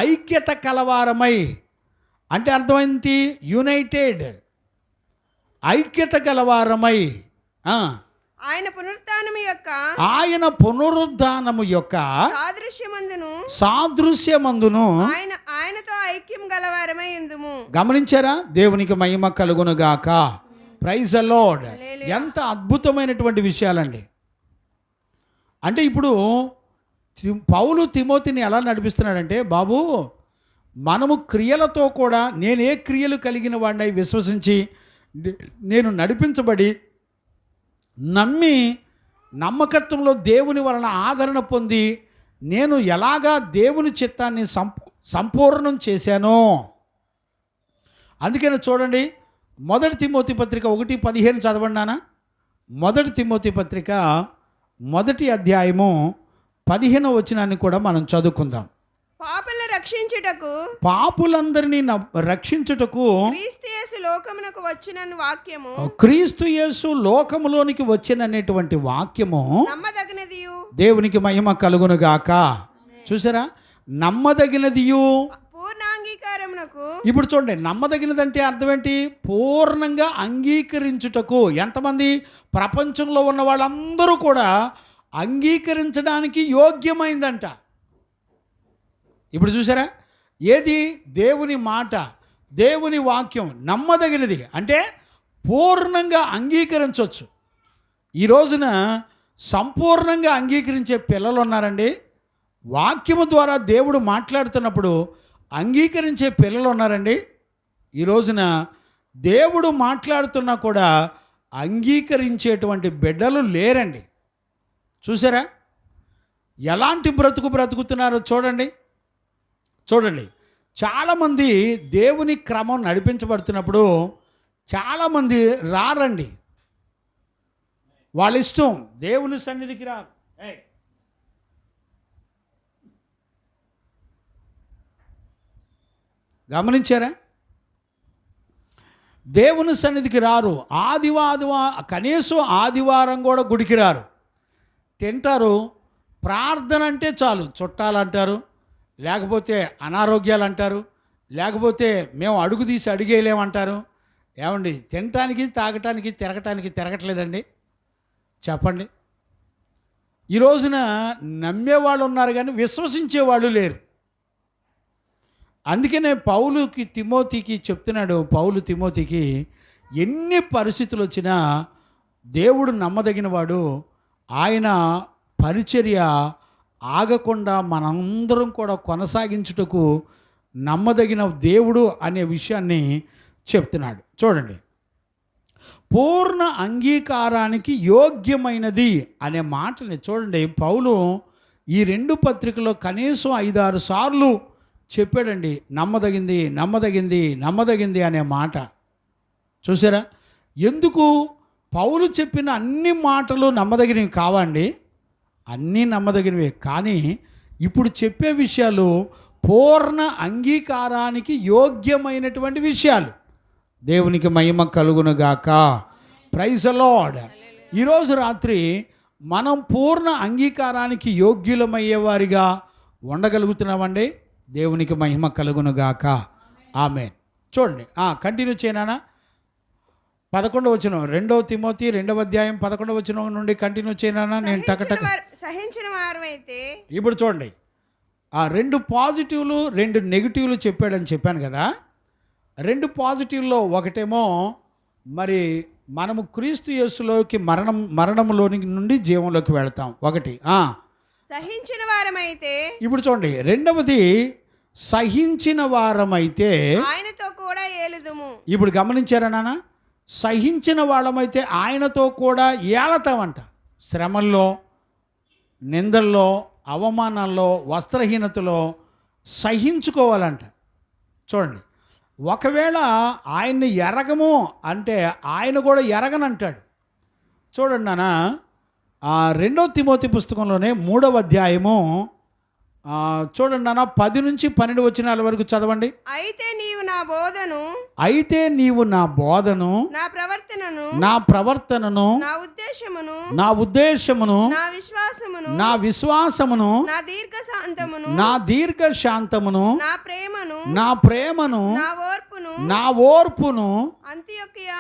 ఐక్యత కలవారమై అంటే అర్థమైంది, యునైటెడ్, ఐక్యత కలవారమై. ఆయన పునరుద్ధానము యొక్క సాదృశ్యమందును ఆయనతో ఐక్యం గలవారమై ఉందుము. గమనించారా? దేవునికి మహిమ కలుగును గాక. Praise the lord. ఎంత అద్భుతమైనటువంటి విషయాలండి. అంటే ఇప్పుడు పౌలు తిమోతిని ఎలా నడిపిస్తున్నాడంటే, బాబు మనము క్రియలతో కూడా, నేనే క్రియలు కలిగిన వాడినై విశ్వసించి నేను నడిపించబడి నమ్మి నమ్మకత్వంలో దేవుని వలన ఆదరణ పొంది నేను ఎలాగా దేవుని చిత్తాన్ని సంపూర్ణం చేశానో. అందుకని చూడండి, 1 తిమోతి పత్రిక 1:15 చదవండి నాన్న. 1 తిమోతి పత్రిక 1వ అధ్యాయము 15వ వచనాన్ని కూడా మనం చదువుకుందాం. పాపులందరినీ రక్షించుటకు క్రీస్తు యేసు లోకమునకు వచ్చిన వాక్యము, క్రీస్తు యేసు లోకములోనికి వచ్చినటువంటి వాక్యము నమ్మదగినదియు, దేవునికి మహిమ కలుగును గాక. చూసారా, నమ్మదగినదియు, పూర్ణ అంగీకారమునకు. ఇప్పుడు చూడండి, నమ్మదగినదంటే అర్థం ఏంటి? పూర్ణంగా అంగీకరించుటకు. ఎంతమంది? ప్రపంచంలో ఉన్న వాళ్ళందరూ కూడా అంగీకరించడానికి యోగ్యమైందంట. ఇప్పుడు చూసారా, ఏది? దేవుని మాట, దేవుని వాక్యం నమ్మదగినది అంటే పూర్ణంగా అంగీకరించవచ్చు. ఈ రోజున సంపూర్ణంగా అంగీకరించే పిల్లలు ఉన్నారండి. వాక్యము ద్వారా దేవుడు మాట్లాడుతున్నప్పుడు అంగీకరించే పిల్లలు ఉన్నారండి. ఈ రోజున దేవుడు మాట్లాడుతున్నా కూడా అంగీకరించేటువంటి బిడ్డలు లేరండి. చూసారా ఎలాంటి బ్రతుకుతున్నారో చూడండి. చాలామంది దేవుని క్రమం నడిపించబడుతున్నప్పుడు చాలామంది రారండి. వాళ్ళ ఇష్టం, దేవుని సన్నిధికి రారు. గమనించారా? దేవుని సన్నిధికి రారు. కనీసం ఆదివారం కూడా గుడికి రారు. తింటారు, ప్రార్థన అంటే చాలు చుట్టాలంటారు, లేకపోతే అనారోగ్యాలు అంటారు, లేకపోతే మేము అడుగు తీసి అడిగేయలేమంటారు. ఏమండి, తినటానికి తాగటానికి తిరగట్లేదండి? చెప్పండి. ఈ రోజున నమ్మేవాళ్ళు ఉన్నారు కానీ విశ్వసించేవాళ్ళు లేరు. అందుకనే తిమోతికి చెప్తున్నాడు, పౌలు తిమోతికి ఎన్ని పరిస్థితులు వచ్చినా దేవుడు నమ్మదగినవాడు. ఆయన పరిచర్య ఆగకుండా మనందరం కూడా కొనసాగించుటకు నమ్మదగిన దేవుడు అనే విషయాన్ని చెప్తున్నాడు. చూడండి, పూర్ణ అంగీకారానికి యోగ్యమైనది అనే మాటని చూడండి. పౌలు ఈ 2 పత్రికల్లో కనీసం 5-6 సార్లు చెప్పాడండి, నమ్మదగింది అనే మాట. చూసారా? ఎందుకు? పౌలు చెప్పిన అన్ని మాటలు నమ్మదగినవి కావండి, అన్నీ నమ్మదగినవే. కానీ ఇప్పుడు చెప్పే విషయాలు పూర్ణ అంగీకారానికి యోగ్యమైనటువంటి విషయాలు. దేవునికి మహిమ కలుగును గాక. Praise the lord. ఈరోజు రాత్రి మనం పూర్ణ అంగీకారానికి యోగ్యులమయ్యేవారిగా ఉండగలుగుతున్నామండి. దేవునికి మహిమ కలుగును గాక. ఆమేన్. చూడండి, కంటిన్యూ చేయనా? 11వ వచనం, 2 తిమోతి 2వ అధ్యాయం 11వ వచనం నుండి కంటిన్యూ చేయనా? నేను టకటక సహించిన వారైతే. ఇప్పుడు చూడండి, 2 పాజిటివ్లు 2 నెగిటివ్లు చెప్పాడని చెప్పాను కదా. 2 పాజిటివ్లో ఒకటేమో మరి మనము క్రీస్తు యేసులోకి మరణంలోని నుండి జీవంలోకి వెళ్తాం. ఒకటి సహించిన వారమైతే. ఇప్పుడు చూడండి, రెండవది సహించిన వారమైతే ఆయనతో కూడా ఇప్పుడు గమనించారా నాన్న? సహించిన వాళ్ళమైతే ఆయనతో కూడా ఏలతామంట. శ్రమల్లో, నిందల్లో, అవమానాల్లో, వస్త్రహీనతలో సహించుకోవాలంట. చూడండి, ఒకవేళ ఆయన్ని ఎరగము అంటే ఆయన కూడా ఎరగనంటాడు. చూడండి నాన్న, 2 తిమోతి పుస్తకంలోనే 3వ అధ్యాయము చూడండి నాన్న, 10 నుంచి 12 వచనాల వరకు చదవండి. అయితే నీవు నా బోధను, అయితే నీవు నా బోధను, నా ప్రవర్తనను, నా ప్రవర్తనను, నా ఉద్దేశమును, నా ఉద్దేశమును, నా విశ్వాసమును, నా విశ్వాసమును, నా దీర్ఘశాంతమును, నా దీర్ఘశాంతమును, నా ప్రేమను, నా ప్రేమను, నా ఓర్పును, నా ఓర్పును అంతియొకయ,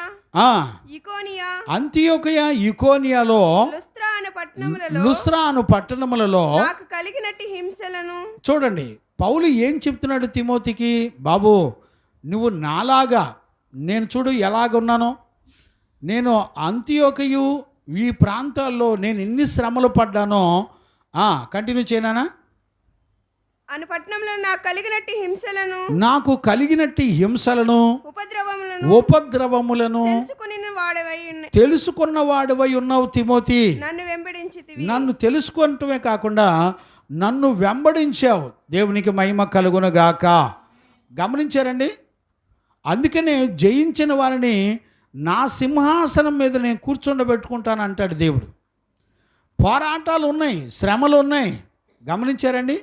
ఇకోనియా, అంతియొకయ, ఇకోనియాలో, లుస్త్రా అను పట్టణములలో నాకు కలిగినట్టు హింసలను. చూడండి, పౌలు ఏం చెప్తున్నాడు తిమోతికి? బాబు, నువ్వు నాలాగా, నేను చూడు ఎలాగున్నానో, నేను అంతియొకయు ఈ ప్రాంతాల్లో నేను ఎన్ని శ్రమలు పడ్డానో. కంటిన్యూ చేయనా? అను పట్టణంలో నాకు కలిగినట్టు హింసలను, నాకు కలిగినట్టు హింసలను, ఉపద్రవములను తెలుసుకున్న వాడివై ఉన్నావు తిమోతి. నన్ను తెలుసుకుంటమే కాకుండా నన్ను వెంబడించావు. దేవునికి మహిమ కలుగును గాక. గమనించారండి? అందుకనే జయించిన వారిని నా సింహాసనం మీద నేను కూర్చోబెట్టుకుంటాను అంటాడు దేవుడు. పోరాటాలు ఉన్నాయి, శ్రమలు ఉన్నాయి. గమనించారండి?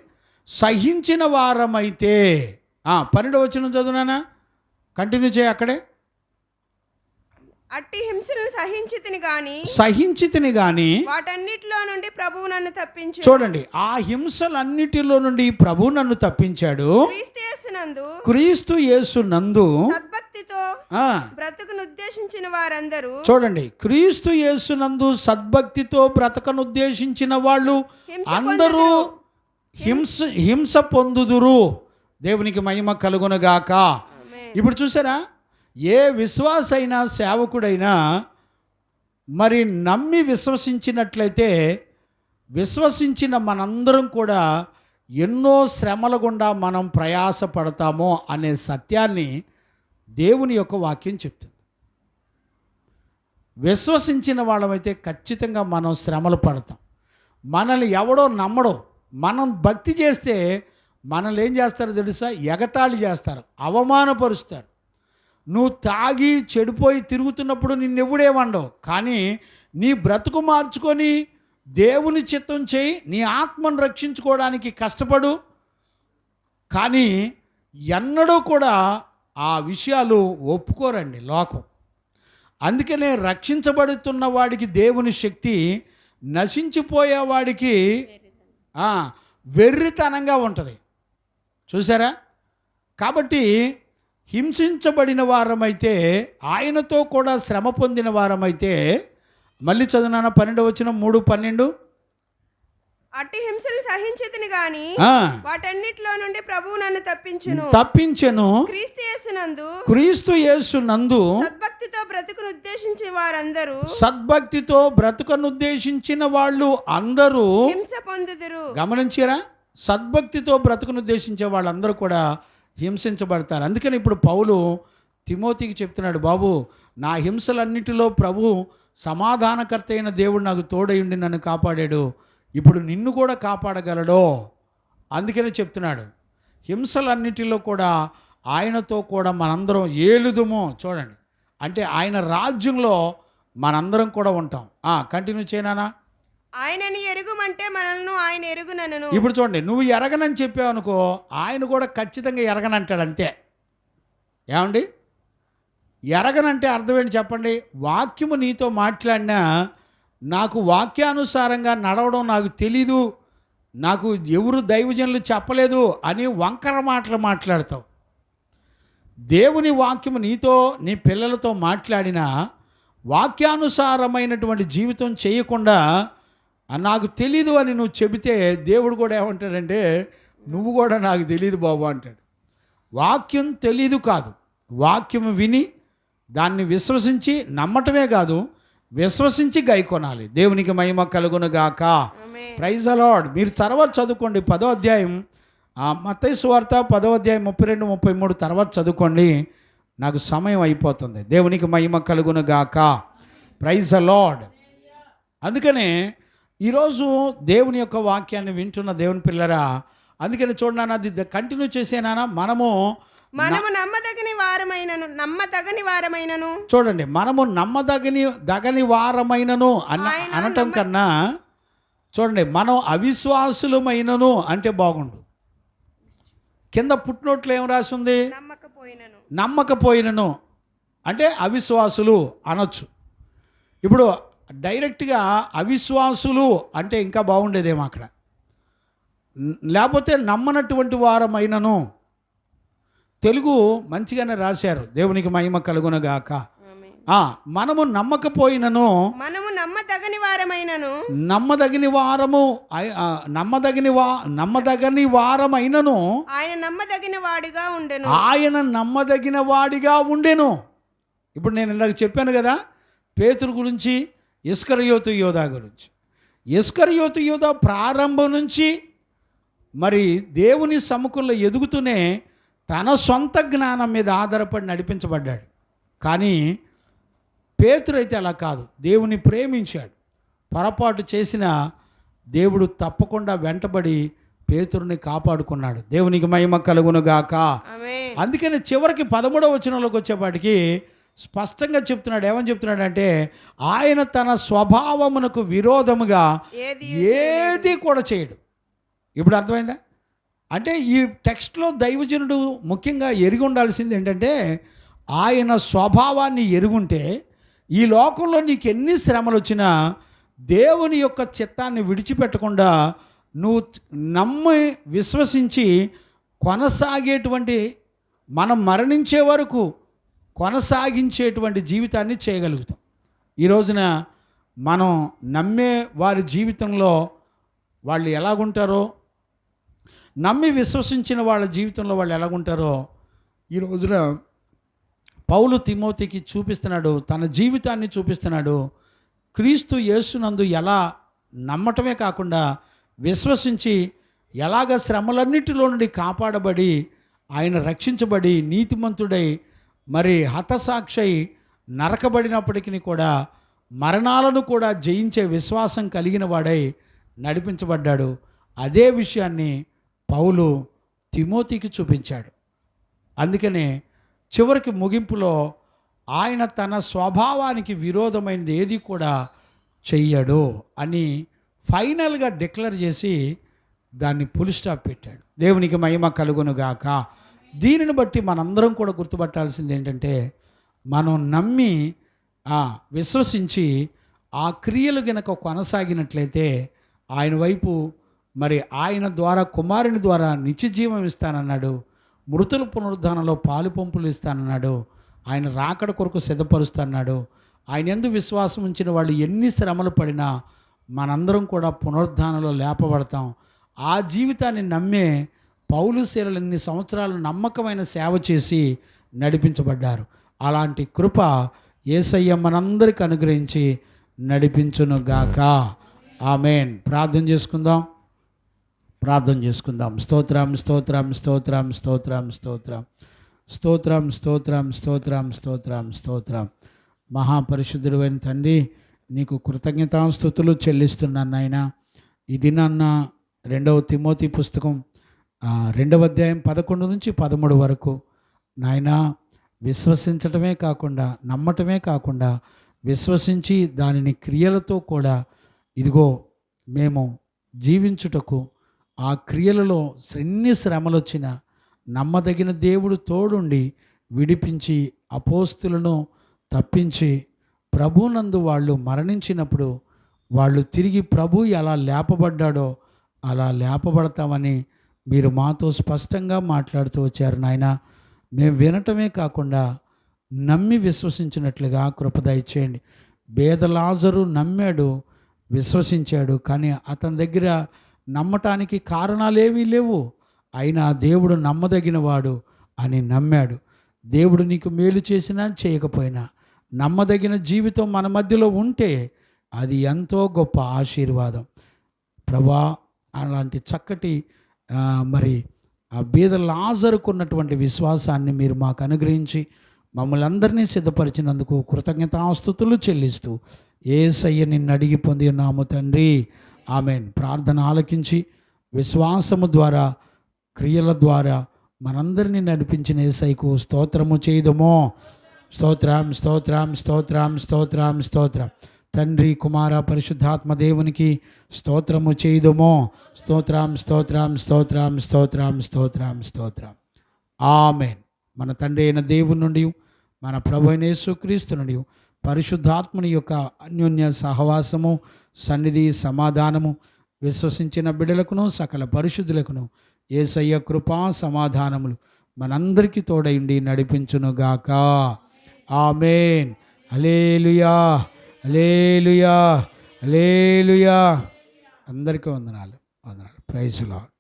సహించిన వారమైతే 12వ వచనం చదువునా? కంటిన్యూ చేయి అక్కడే. అట్టి హింసలను సహించితిని గాని వాటన్నిటిలో నుండి ప్రభువు నన్ను తప్పించాడు. చూడండి, ఆ హింసలన్నిటిలో నుండి ప్రభువు నన్ను తప్పించాడు. క్రీస్తు యేసునందు సద్భక్తితో బ్రతుకును ఉద్దేశించిన వారందరూ. చూడండి, క్రీస్తు యేసునందు సద్భక్తితో బ్రతకను ఉద్దేశించిన వాళ్ళు అందరూ హింస పొందుదురు. దేవునికి మహిమ కలుగునుగాక. ఇప్పుడు చూసారా, ఏ విశ్వాసైనా సేవకుడైనా మరి నమ్మి విశ్వసించినట్లయితే, విశ్వసించిన మనందరం కూడా ఎన్నో శ్రమల గుండా మనం ప్రయాసపడతామో అనే సత్యాన్ని దేవుని యొక్క వాక్యం చెప్తుంది. విశ్వసించిన వాళ్ళమైతే ఖచ్చితంగా మనం శ్రమలు పడతాం. మనల్ని ఎవడో నమ్మడో. మనం భక్తి చేస్తే మనల్ని ఏం చేస్తారో తెలుసా? ఎగతాళి చేస్తారు, అవమానపరుస్తారు. నువ్వు తాగి చెడిపోయి తిరుగుతున్నప్పుడు నిన్నెవ్వడేమండవు. కానీ నీ బ్రతుకు మార్చుకొని దేవుని చిత్తం చేయి, నీ ఆత్మను రక్షించుకోవడానికి కష్టపడు. కానీ ఎన్నడూ కూడా ఆ విషయాలు ఒప్పుకోరండి లోకం. అందుకనే రక్షించబడుతున్న వాడికి దేవుని శక్తి, నశించిపోయేవాడికి వెర్రితనంగా ఉంటుంది. చూసారా? కాబట్టి హింసించబడిన వారమైతే, ఆయనతో కూడా శ్రమ పొందిన వారమైతే, మళ్ళీ చదువునా 12వ వచనం 3:12. అట్టి హింసలు సహించితిని గాని వాటన్నిటిలో నుండి ప్రభువు నన్ను తప్పించెను. క్రీస్తు యేసునందు సద్భక్తితో బ్రతుకును ఉద్దేశించిన వారందరూ, సద్భక్తితో బ్రతుకును ఉద్దేశించిన వాళ్ళు అందరూ హింస పొందుదురు. గమనించారా? సద్భక్తితో బ్రతుకును ఉద్దేశించే వాళ్ళందరూ కూడా హింసించబడతారు. అందుకని ఇప్పుడు పౌలు తిమోతికి చెప్తున్నాడు, బాబు, నా హింసలన్నిటిలో ప్రభు సమాధానకర్త అయిన దేవుడు నాకు తోడయుండి నన్ను కాపాడాడు. ఇప్పుడు నిన్ను కూడా కాపాడగలడో. అందుకనే చెప్తున్నాడు, హింసలన్నిటిలో కూడా ఆయనతో కూడా మనందరం ఏలుదుము. చూడండి, అంటే ఆయన రాజ్యంలో మనందరం కూడా ఉంటాం. కంటిన్యూ చేయనా? ఆయనని ఎరుగుమంటే మనల్ని ఆయన ఎరుగునను. ఇప్పుడు చూడండి, నువ్వు ఎరగనని చెప్పావు అనుకో, ఆయన కూడా ఖచ్చితంగా ఎరగనంటాడు. అంతే. ఏమండి? ఎరగనంటే అర్థం ఏంటి చెప్పండి? వాక్యము నీతో మాట్లాడినా నాకు వాక్యానుసారంగా నడవడం నాకు తెలీదు, నాకు ఎవరు దైవజనులు చెప్పలేదు అని వంకర మాటలు మాట్లాడతావు. దేవుని వాక్యము నీతో, నీ పిల్లలతో మాట్లాడినా వాక్యానుసారమైనటువంటి జీవితం చేయకుండా నాకు తెలీదు అని నువ్వు చెబితే దేవుడు కూడా ఏమంటాడంటే, నువ్వు కూడా నాకు తెలీదు బాబు అంటాడు. వాక్యం తెలీదు కాదు, వాక్యం విని దాన్ని విశ్వసించి నమ్మటమే కాదు, విశ్వసించి గైకొనాలి. దేవునికి మహిమ కలుగును గాక. Praise the lord. మీరు తర్వాత చదువుకోండి 10వ అధ్యాయం, మత్తయి సువార్త 10వ అధ్యాయం 32-33 తర్వాత చదువుకోండి. నాకు సమయం అయిపోతుంది. దేవునికి మహిమ కలుగును గాక. Praise the lord. అందుకనే ఈరోజు దేవుని యొక్క వాక్యాన్ని వింటున్న దేవుని పిల్లరా, అందుకని చూడనా, అది కంటిన్యూ చేసేనా, మనము నమ్మదగని వారమైనను చూడండి, మనము నమ్మదగని వారమైనను అనటం కన్నా చూడండి, మనం అవిశ్వాసులమైనను అంటే బాగుండు. కింద పుట్టినోట్లు ఏం రాసింది? నమ్మకపోయినను అంటే అవిశ్వాసులు అనొచ్చు. ఇప్పుడు డైరెక్ట్గా అవిశ్వాసులు అంటే ఇంకా బాగుండేదేమో అక్కడ. లేకపోతే నమ్మనటువంటి వారమైనను. తెలుగు మంచిగానే రాశారు. దేవునికి మహిమ కలుగునగాక. మనము నమ్మకపోయినను, మనము నమ్మదగని వారమైనను, నమ్మదగని వారమైనను ఆయన నమ్మదగిన వాడిగా ఉండెను. ఇప్పుడు నేను ఇందాక చెప్పాను కదా, పేతురు గురించి, ఇస్కరియోతు యోధా గురించి. ఇస్కరియోతు యోధా ప్రారంభం నుంచి మరి దేవుని సముఖంలో ఎదుగుతూనే తన సొంత జ్ఞానం మీద ఆధారపడి నడిపించబడ్డాడు. కానీ పేతురు అయితే అలా కాదు. దేవుని ప్రేమించాడు. పొరపాటు చేసిన దేవుడు తప్పకుండా వెంటబడి పేతురుని కాపాడుకున్నాడు. దేవునికి మహిమ కలుగునుగాక. అందుకని చివరికి 13వ వచనంలోకి వచ్చేపాటికి స్పష్టంగా చెప్తున్నాడు. ఏమని చెప్తున్నాడంటే, ఆయన తన స్వభావమునకు విరోధముగా ఏది కూడా చేయడు. ఇప్పుడు అర్థమైందా? అంటే ఈ టెక్స్ట్లో దైవజనుడు ముఖ్యంగా ఎరిగి ఉండాల్సింది ఏంటంటే, ఆయన స్వభావాన్ని ఎరుగుంటే ఈ లోకంలో నీకు ఎన్ని శ్రమలు వచ్చినా దేవుని యొక్క చిత్తాన్ని విడిచిపెట్టకుండా నువ్వు నమ్మి విశ్వసించి కొనసాగేటువంటి, మనం మరణించే వరకు కొనసాగించేటువంటి జీవితాన్ని చేయగలుగుతాం. ఈ రోజున మనం నమ్మే వారి జీవితంలో వాళ్ళు ఎలాగుంటారో, నమ్మి విశ్వసించిన వాళ్ళ జీవితంలో వాళ్ళు ఎలాగుంటారో ఈ రోజున పౌలు తిమోతికి చూపిస్తున్నాడు. తన జీవితాన్ని చూపిస్తున్నాడు. క్రీస్తు యేసునందు ఎలా నమ్మటమే కాకుండా విశ్వసించి ఎలాగ శ్రమలన్నిటిలో నుండి కాపాడబడి ఆయన రక్షించబడి నీతిమంతుడై మరి హతసాక్షి నరకబడినప్పటికీ కూడా మరణాలను కూడా జయించే విశ్వాసం కలిగిన వాడై నడిపించబడ్డాడు. అదే విషయాన్ని పౌలు తిమోతికి చూపించాడు. అందుకనే చివరికి ముగింపులో ఆయన తన స్వభావానికి విరోధమైనది ఏది కూడా చెయ్యడు అని ఫైనల్గా డిక్లేర్ చేసి దాన్ని ఫుల్ స్టాప్ పెట్టాడు. దేవునికి మహిమ కలుగునుగాక. దీనిని బట్టి మనందరం కూడా గుర్తుపట్టాల్సింది ఏంటంటే, మనం నమ్మి విశ్వసించి ఆ క్రియలు గనక కొనసాగినట్లయితే ఆయన వైపు మరి ఆయన ద్వారా కుమారుని ద్వారా నిత్యజీవం ఇస్తానన్నాడు. మృతుల పునరుద్ధానంలో పాలు పంపులు ఇస్తానన్నాడు. ఆయన రాకడ కొరకు సిద్ధపరుస్తాన్నాడు. ఆయన యందు విశ్వాసం ఉంచిన వాళ్ళు ఎన్ని శ్రమలు పడినా మనందరం కూడా పునరుద్ధానంలో లేపబడతాం. ఆ జీవితాన్ని నమ్మే పౌలు శీలలు ఎన్ని సంవత్సరాలు నమ్మకమైన సేవ చేసి నడిపించబడ్డారు. అలాంటి కృప యేసయ్య మనందరికి అనుగ్రహించి నడిపించునుగాక. ఆమేన్. ప్రార్థన చేసుకుందాం. స్తోత్రం స్తోత్రం స్తోత్రం స్తోత్రం స్తోత్రం స్తోత్రం స్తోత్రం స్తోత్రం స్తోత్రం స్తోత్రం. మహాపరిశుద్ధుడైన తండ్రి, నీకు కృతజ్ఞతాస్తుతులు చెల్లిస్తున్నాను నాయన. ఇది నాన్న 2వ తిమోతి పుస్తకం 2వ అధ్యాయం 11 నుంచి 13 వరకు నాయన విశ్వసించటమే కాకుండా, నమ్మటమే కాకుండా, విశ్వసించి దానిని క్రియలతో కూడా ఇదిగో మేము జీవించుటకు, ఆ క్రియలలో ఎన్ని శ్రమలు వచ్చినా నమ్మదగిన దేవుడు తోడుండి విడిపించి అపోస్తులను తప్పించి ప్రభునందు వాళ్ళు మరణించినప్పుడు వాళ్ళు తిరిగి ప్రభు ఎలా లేపబడ్డాడో అలా లేపబడతామని మీరు మాతో స్పష్టంగా మాట్లాడుతూ వచ్చారు నాయన. మేము వినటమే కాకుండా నమ్మి విశ్వసించినట్లుగా కృప దయచేయండి. బేద లాజరు నమ్మాడు, విశ్వసించాడు, కానీ అతని దగ్గర నమ్మటానికి కారణాలేమీ లేవు. అయినా దేవుడు నమ్మదగినవాడు అని నమ్మాడు. దేవుడు నీకు మేలు చేసినా చేయకపోయినా నమ్మదగిన జీవితం మన మధ్యలో ఉంటే అది ఎంతో గొప్ప ఆశీర్వాదం. ప్రభా, అలాంటి చక్కటి మరి ఆ బీద లాజరుకున్నటువంటి విశ్వాసాన్ని మీరు మాకు అనుగ్రహించి మమ్మల్ని అందరినీ సిద్ధపరిచినందుకు కృతజ్ఞతాస్తుతులు చెల్లిస్తూ యేసయ్య నిన్ను అడిగి పొంది ఉన్నాము తండ్రి. ఆమెన్. ప్రార్థన ఆలకించి విశ్వాసము ద్వారా క్రియల ద్వారా మనందరినీ నడిపించిన యేసయ్యకు స్తోత్రము చేయదమో. స్తోత్రం స్తోత్రం స్తోత్రం స్తోత్రం స్తోత్రం. తండ్రి కుమార పరిశుద్ధాత్మ దేవునికి స్తోత్రము చేయదమో. స్తోత్రం స్తోత్రం స్తోత్రం స్తోత్రం స్తోత్రం స్తోత్రం. ఆమెన్. మన తండ్రి అయిన దేవుని నుండి మన ప్రభు అయిన యేసుక్రీస్తు నుండి పరిశుద్ధాత్మని యొక్క అన్యోన్య సహవాసము సన్నిధి సమాధానము విశ్వసించిన బిడ్డలకును సకల పరిశుద్ధులకును యేసయ్య కృపా సమాధానములు మనందరికీ తోడైండి నడిపించునుగాక. ఆమెన్. Hallelujah hallelujah hallelujah. అందరికీ వందనాలు. Praise lord.